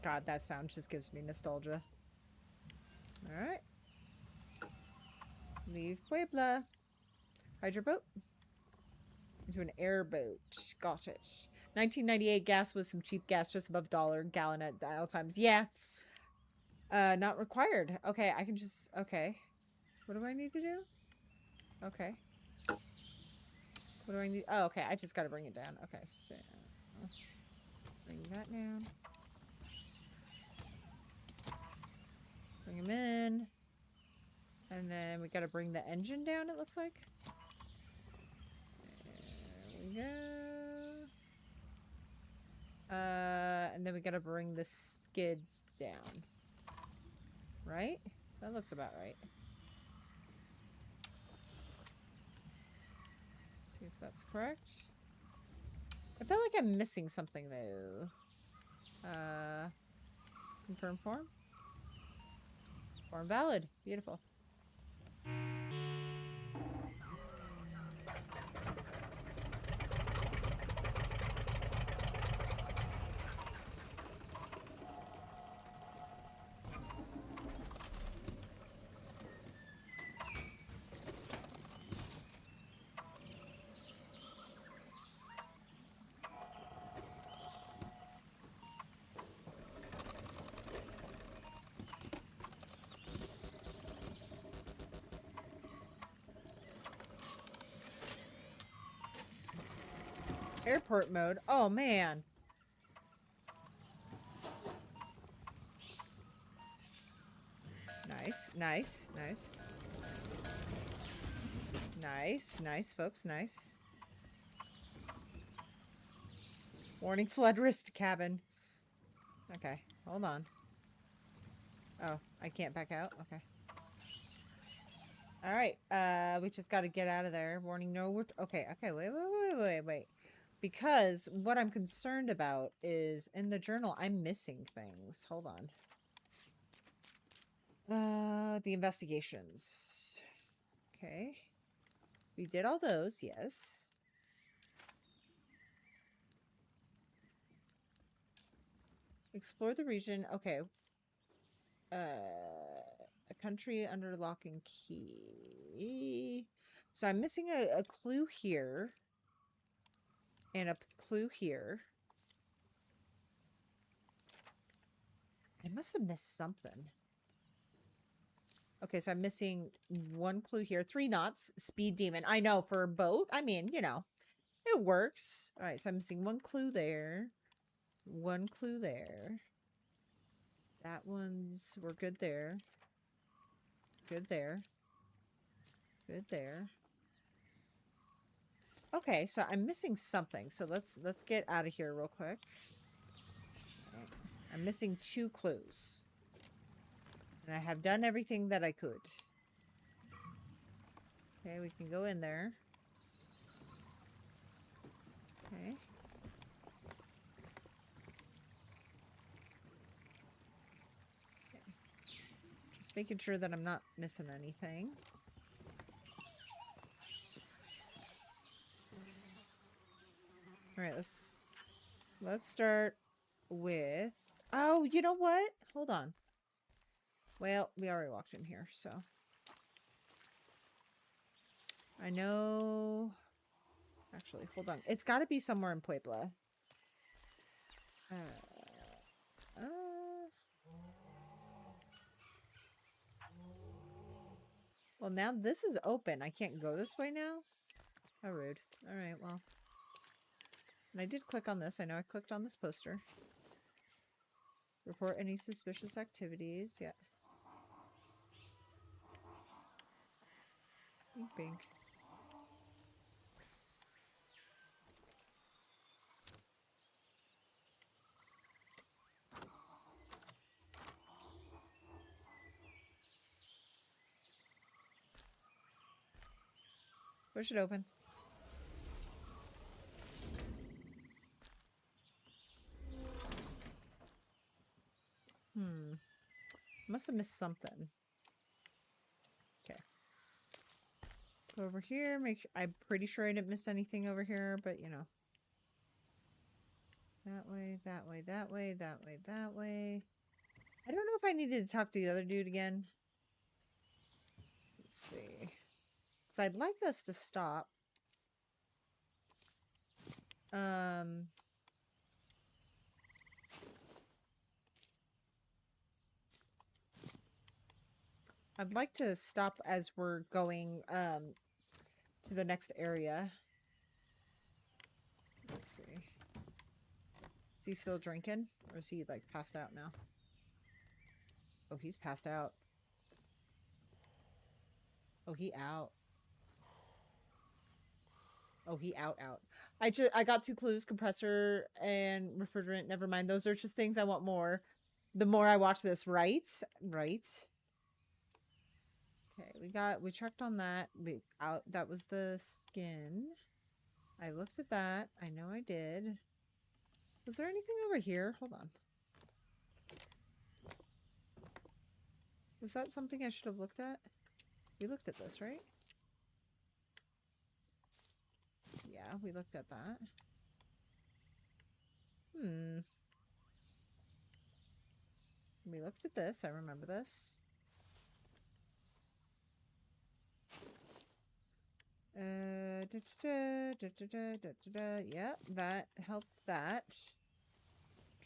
God, that sound just gives me nostalgia. All right. Leave Puebla. Hide your boat. Into an airboat. Got it. 1998 gas was some cheap gas just above $1 gallon at dial times. Yeah. Not required. Okay, I can just... Okay. What do I need to do? Okay. What do I need? Oh, okay. I just gotta bring it down. Okay, so... Bring that down. Bring him in. And then we gotta bring the engine down, it looks like. There we go. And then we gotta bring the skids down. Right? That looks about right. See if that's correct. I feel like I'm missing something though. Confirm form? Form valid. Beautiful. Airport mode. Oh, man. Nice, nice, nice. Nice, nice, folks, nice. Warning, flood risk cabin. Okay, hold on. Oh, I can't back out? Okay. Alright, we just gotta get out of there. Warning, no, okay, wait. Because what I'm concerned about is, in the journal, I'm missing things. Hold on. The investigations. Okay. We did all those, yes. Explore the region. Okay. A country under lock and key. So I'm missing a clue here. And a clue here. I must have missed something. Okay, so I'm missing one clue here. 3 knots. Speed demon. I know, for a boat. I mean, you know. It works. Alright, so I'm missing one clue there. One clue there. That one's... We're good there. Good there. Good there. Okay, so I'm missing something. So let's get out of here real quick. Okay. I'm missing 2 clues. And I have done everything that I could. Okay, we can go in there. Okay. Just making sure that I'm not missing anything. Alright, let's start with... Oh, you know what? Hold on. Well, we already walked in here, so... I know... Actually, hold on. It's got to be somewhere in Puebla. Well, now this is open. I can't go this way now? How rude. Alright, well. And I did click on this. I know I clicked on this poster. Report any suspicious activities. Yeah. Bink, bink. Push it open. Must have missed something. Okay. Go over here. Make sure, I'm pretty sure I didn't miss anything over here, but you know. That way, that way, that way, that way, that way. I don't know if I needed to talk to the other dude again. Let's see. So I'd like us to stop. I'd like to stop as we're going to the next area. Let's see. Is he still drinking? Or is he like passed out now? Oh, he's passed out. Oh, he out. Oh, he out. I got 2 clues, compressor and refrigerant. Never mind. Those are just things I want more. The more I watch this, right? Right. Okay, we checked on that. That was the skin. I looked at that. I know I did. Was there anything over here? Hold on. Was that something I should have looked at? We looked at this, right? Yeah, we looked at that. We looked at this. I remember this. Yeah, that helped that.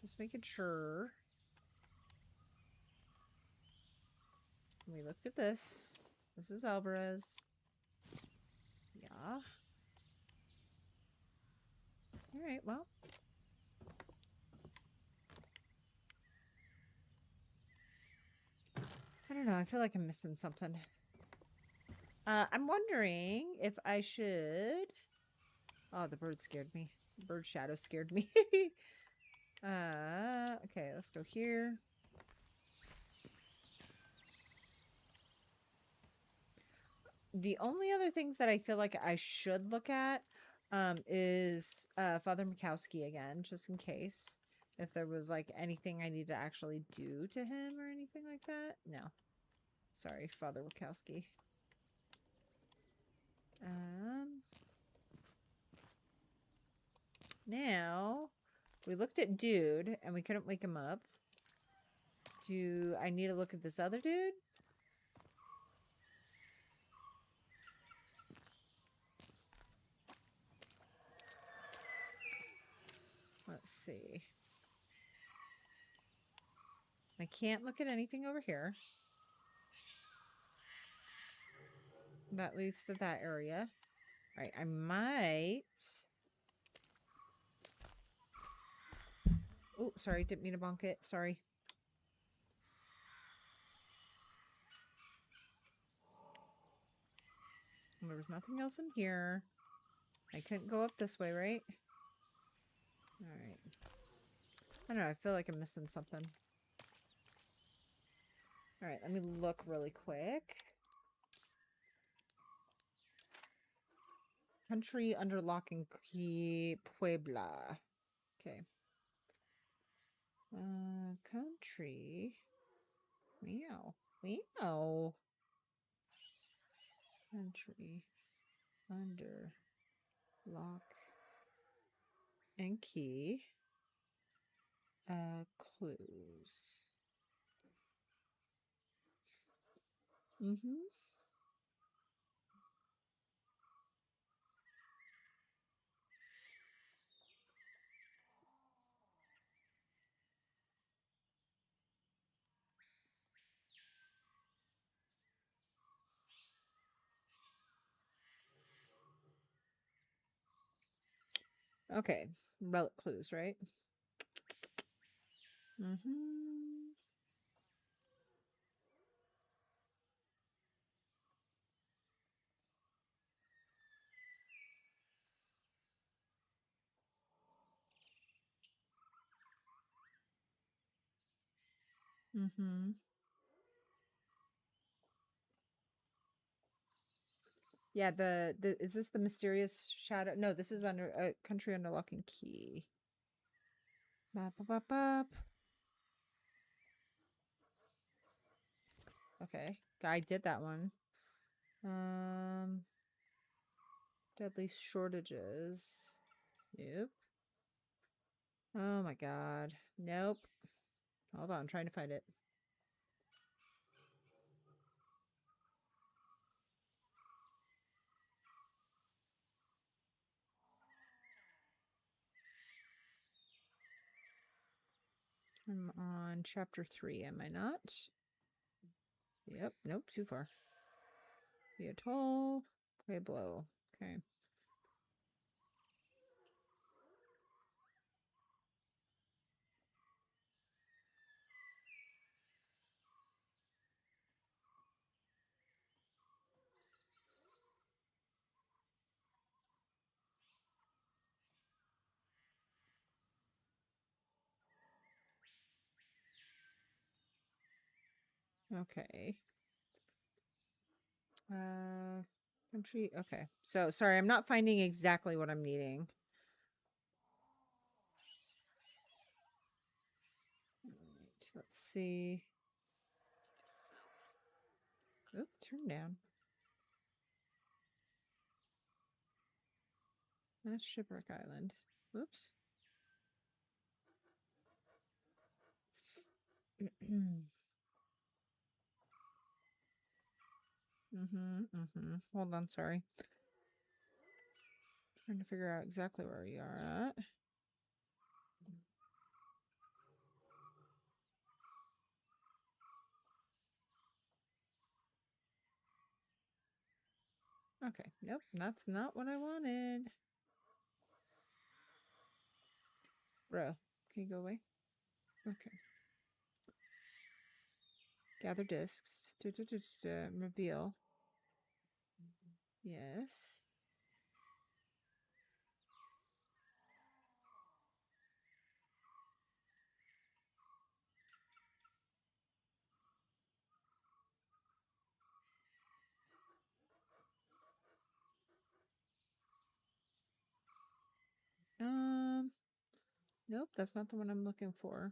Just making sure. We looked at this. This is Alvarez. Yeah. Alright, well. I don't know. I feel like I'm missing something. I'm wondering if I should... Oh, the bird scared me. The bird shadow scared me. Okay, let's go here. The only other things that I feel like I should look at is Father Mikowski again, just in case. If there was like anything I need to actually do to him or anything like that. No. Sorry, Father Mikowski. Now, we looked at dude and we couldn't wake him up. Do I need to look at this other dude? Let's see. I can't look at anything over here. That leads to that area. All right, I might... Oh, sorry, didn't mean to bonk it. Sorry. There was nothing else in here. I couldn't go up this way, right? Alright. I don't know, I feel like I'm missing something. Alright, let me look really quick. Country under lock and key, Puebla. Okay. Country. Meow. Meow. Country under lock and key. Clues. Okay. Relic clues, right? Yeah, the is this the mysterious shadow? No, this is under a country under lock and key. Bop, bop, bop, bop. Okay, I did that one. Deadly shortages. Nope. Oh my god. Nope. Hold on, I'm trying to find it. I'm on chapter 3, am I not? Yep, nope, too far. The atoll, Pueblo. Okay. Okay. Country. Okay. So sorry, I'm not finding exactly what I'm needing. Alright, let's see. Oop, turn down. That's Shipwreck Island. Whoops. Hold on, sorry. Trying to figure out exactly where you are at. Okay, nope, that's not what I wanted. Bro, can you go away? Okay. Gather discs. Reveal. Yes. Nope, that's not the one I'm looking for.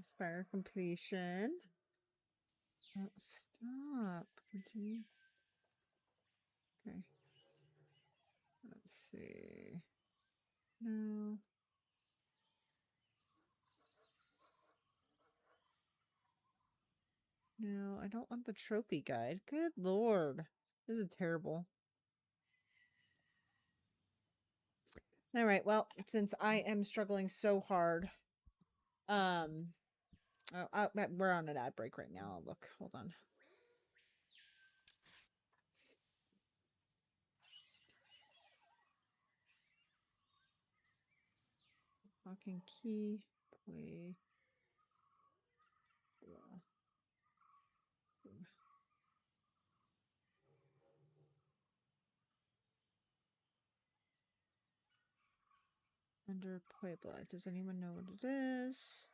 Spire completion. Oh, stop. Continue. Okay. Let's see. No. No, I don't want the trophy guide. Good lord. This is terrible. All right, well, since I am struggling so hard, we're on an ad break right now. I'll look. Hold on. Lock and key. Play. Blah. Under Puebla. Does anyone know what it is?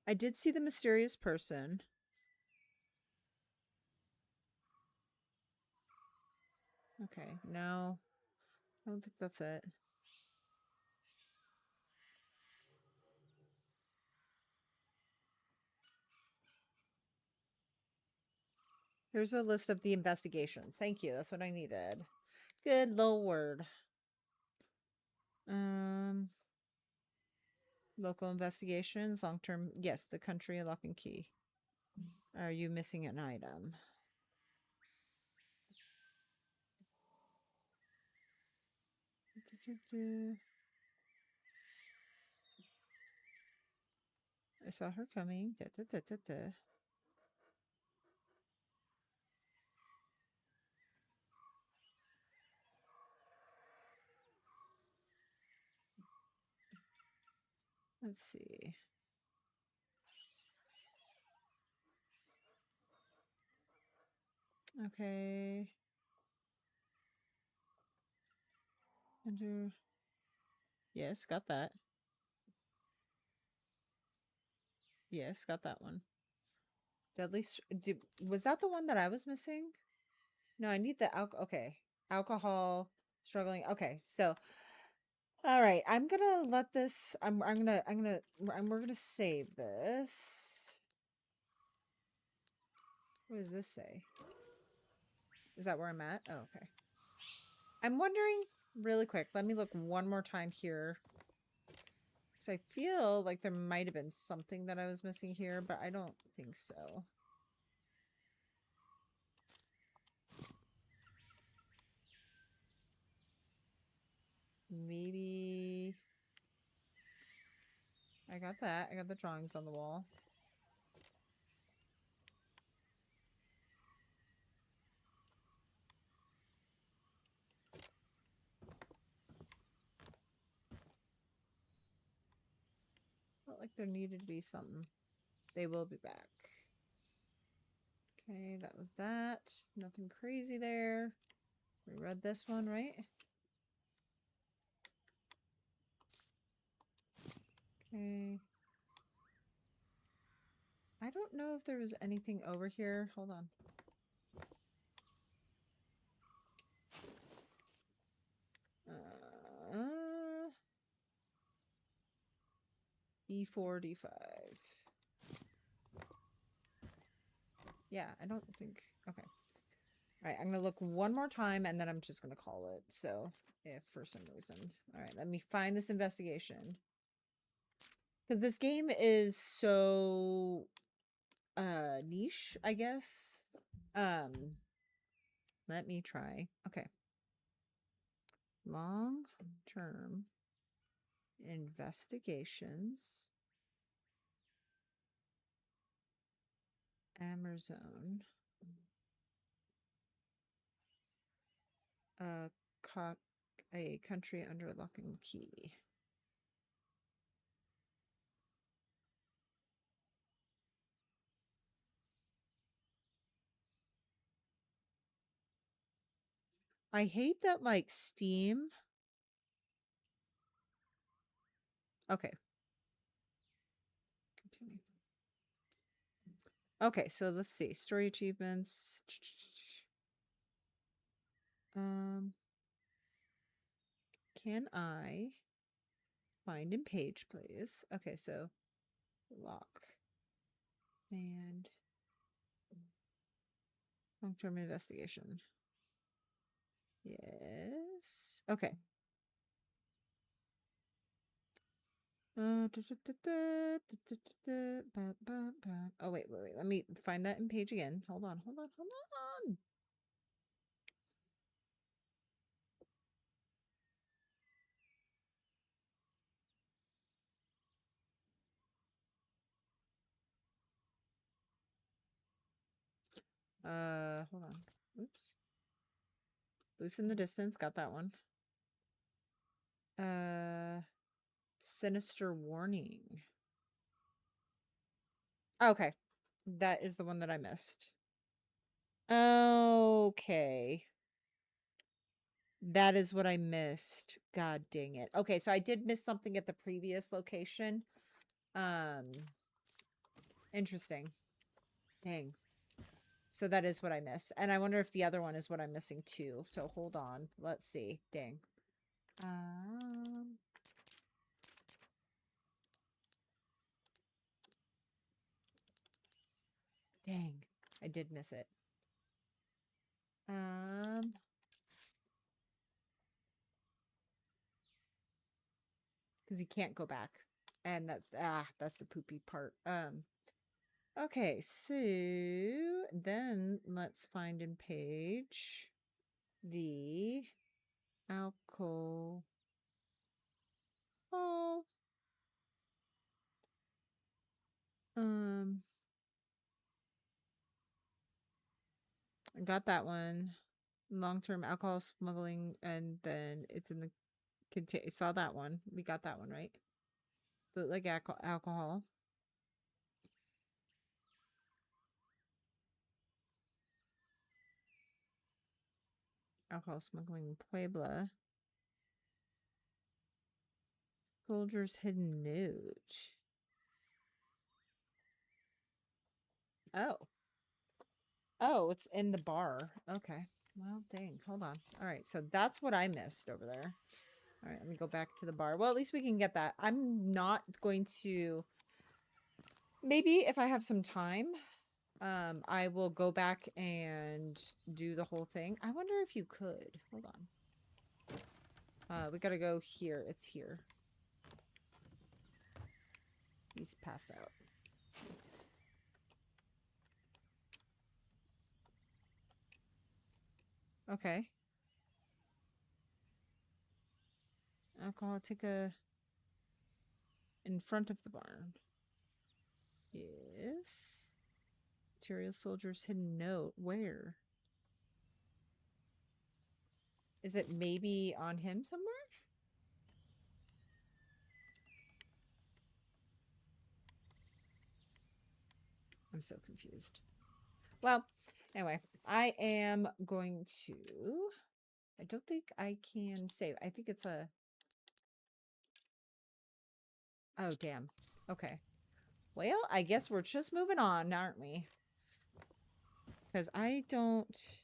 I did see the mysterious person. Okay, no. I don't think that's it. Here's a list of the investigations. Thank you. That's what I needed. Good lord. Local investigations, long-term. Yes, the country, lock and key. Are you missing an item? I saw her coming. Let's see. Okay. Enter. Yes, got that. Yes, got that one. Was that the one that I was missing? No, I need the alcohol. Okay. Alcohol, struggling. Okay, so all right, I'm gonna let this. We're gonna save this. What does this say? Is that where I'm at? Oh, okay. I'm wondering really quick. Let me look one more time here. So I feel like there might have been something that I was missing here, but I don't think so. Maybe I got that. I got the drawings on the wall. Felt like there needed to be something. They will be back. Okay, that was that. Nothing crazy there. We read this one, right? Okay. I don't know if there was anything over here. Hold on. E4, D5. Yeah, I don't think... Okay. All right, I'm going to look one more time, and then I'm just going to call it. So, if for some reason... All right, let me find this investigation. Because this game is so... niche, I guess. Let me try. Okay. Long-term investigations. Amerzone. A country under lock and key. I hate that, like, Steam. Okay. Continue. Okay, so let's see. Story achievements. Can I find in page, please? Okay, so lock. And long-term investigation. Yes. Okay. Oh, wait. Let me find that in page again. Hold on. Hold on. Oops. Loosen the distance. Got that one. Sinister warning. Okay. That is the one that I missed. Okay. That is what I missed. God dang it. Okay, so I did miss something at the previous location. Interesting. Dang. So that is what I missed. And I wonder if the other one is what I'm missing too. So hold on. Let's see. Dang. Dang. I did miss it. Because you can't go back. And that's the poopy part. Okay, so then let's find in page the alcohol. I got that one. Long-term alcohol smuggling, and then it's in the saw that one. We got that one, right? Bootleg alcohol. Alcohol smuggling in Puebla. Soldier's hidden note. Oh. Oh, it's in the bar. Okay. Well, dang. Hold on. All right. So that's what I missed over there. All right. Let me go back to the bar. Well, at least we can get that. I'm not going to... Maybe if I have some time, I will go back and do the whole thing. I wonder if you could. Hold on. We gotta go here. It's here. He's passed out. Okay. Alcohotica in front of the barn. Yes. Material soldier's hidden note. Where? Is it maybe on him somewhere? I'm so confused. Well, anyway, I am going to... I don't think I can save. I think it's a... Oh, damn. Okay. Well, I guess we're just moving on, aren't we? Because I don't...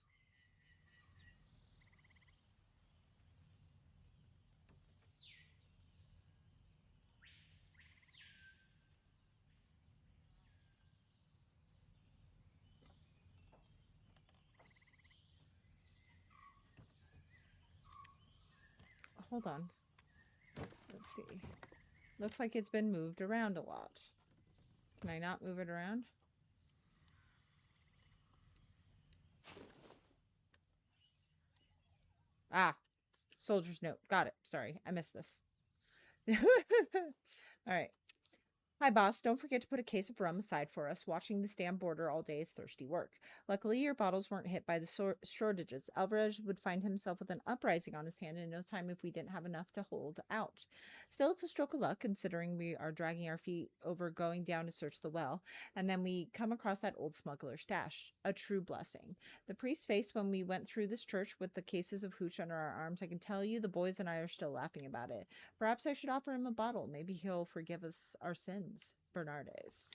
Hold on. Let's see. Looks like it's been moved around a lot. Can I not move it around? Ah, soldier's note. Got it. Sorry, I missed this. All right. Hi, boss. Don't forget to put a case of rum aside for us. Watching the stand border all day is thirsty work. Luckily, your bottles weren't hit by the shortages. Alvarez would find himself with an uprising on his hand in no time if we didn't have enough to hold out. Still, it's a stroke of luck, considering we are dragging our feet over going down to search the well, and then we come across that old smuggler's stash. A true blessing. The priest's face when we went through this church with the cases of hooch under our arms, I can tell you the boys and I are still laughing about it. Perhaps I should offer him a bottle. Maybe he'll forgive us our sins. Bernardes.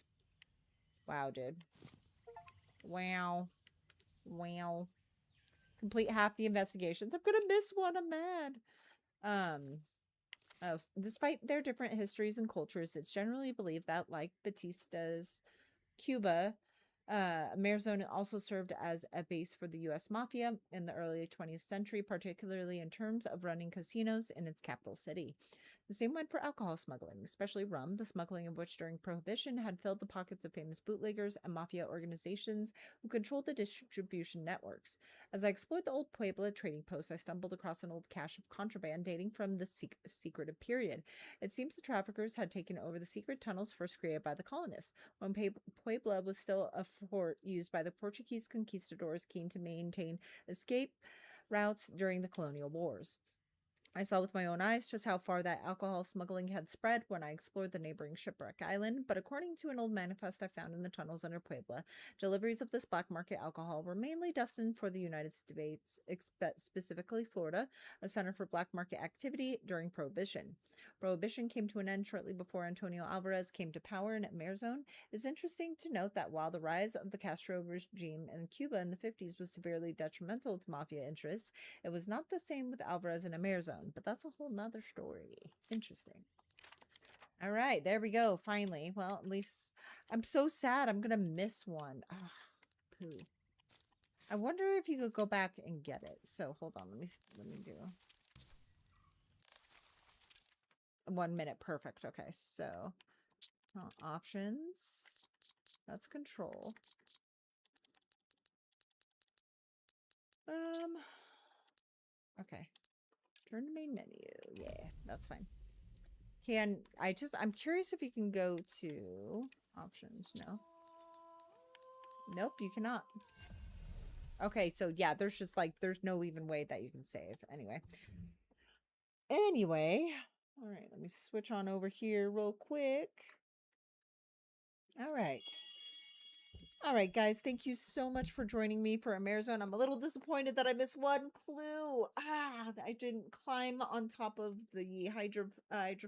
Wow, dude. Wow. Wow. Complete half the investigations. I'm gonna miss one. I'm mad. Despite their different histories and cultures, it's generally believed that, like Batista's Cuba, Amerzone also served as a base for the U.S. Mafia in the early 20th century, particularly in terms of running casinos in its capital city. The same went for alcohol smuggling, especially rum, the smuggling of which during Prohibition had filled the pockets of famous bootleggers and mafia organizations who controlled the distribution networks. As I explored the old Puebla trading post, I stumbled across an old cache of contraband dating from the secretive period. It seems the traffickers had taken over the secret tunnels first created by the colonists, when Puebla was still a fort used by the Portuguese conquistadors keen to maintain escape routes during the colonial wars. I saw with my own eyes just how far that alcohol smuggling had spread when I explored the neighboring shipwreck island, but according to an old manifest I found in the tunnels under Puebla, deliveries of this black market alcohol were mainly destined for the United States, specifically Florida, a center for black market activity during Prohibition. Prohibition came to an end shortly before Antonio Alvarez came to power in Amerzone. It is interesting to note that while the rise of the Castro regime in Cuba in the 50s was severely detrimental to mafia interests, it was not the same with Alvarez and Amerzone, but that's a whole nother story. Interesting. All right, there we go. Finally. Well, at least I'm so sad. I'm gonna miss one. Ah, poo. I wonder if you could go back and get it. So hold on. Let me do 1 minute. Perfect. Okay. So options. That's control. Okay. Turn to main menu. Yeah, that's fine. I'm curious if you can go to options. No. Nope, you cannot. Okay, so yeah, there's just like, there's no even way that you can save. Anyway, All right, let me switch on over here real quick. All right. All right, guys, thank you so much for joining me for Amerzone. I'm a little disappointed that I missed one clue. I didn't climb on top of the hydro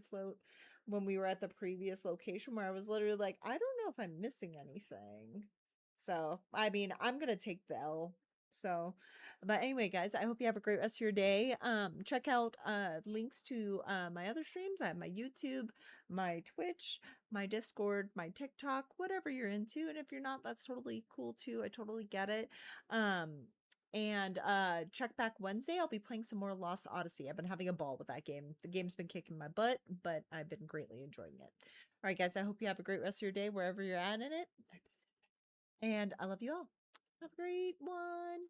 float when we were at the previous location where I was literally like, I don't know if I'm missing anything. So, I mean, I'm going to take the L. So, but anyway, guys, I hope you have a great rest of your day. Check out links to my other streams. I have my YouTube, my Twitch, my Discord, my TikTok, whatever you're into. And if you're not, that's totally cool too. I totally get it. And check back Wednesday. I'll be playing some more Lost Odyssey. I've been having a ball with that game. The game's been kicking my butt, but I've been greatly enjoying it. All right, guys, I hope you have a great rest of your day wherever you're at in it. And I love you all. Have a great one.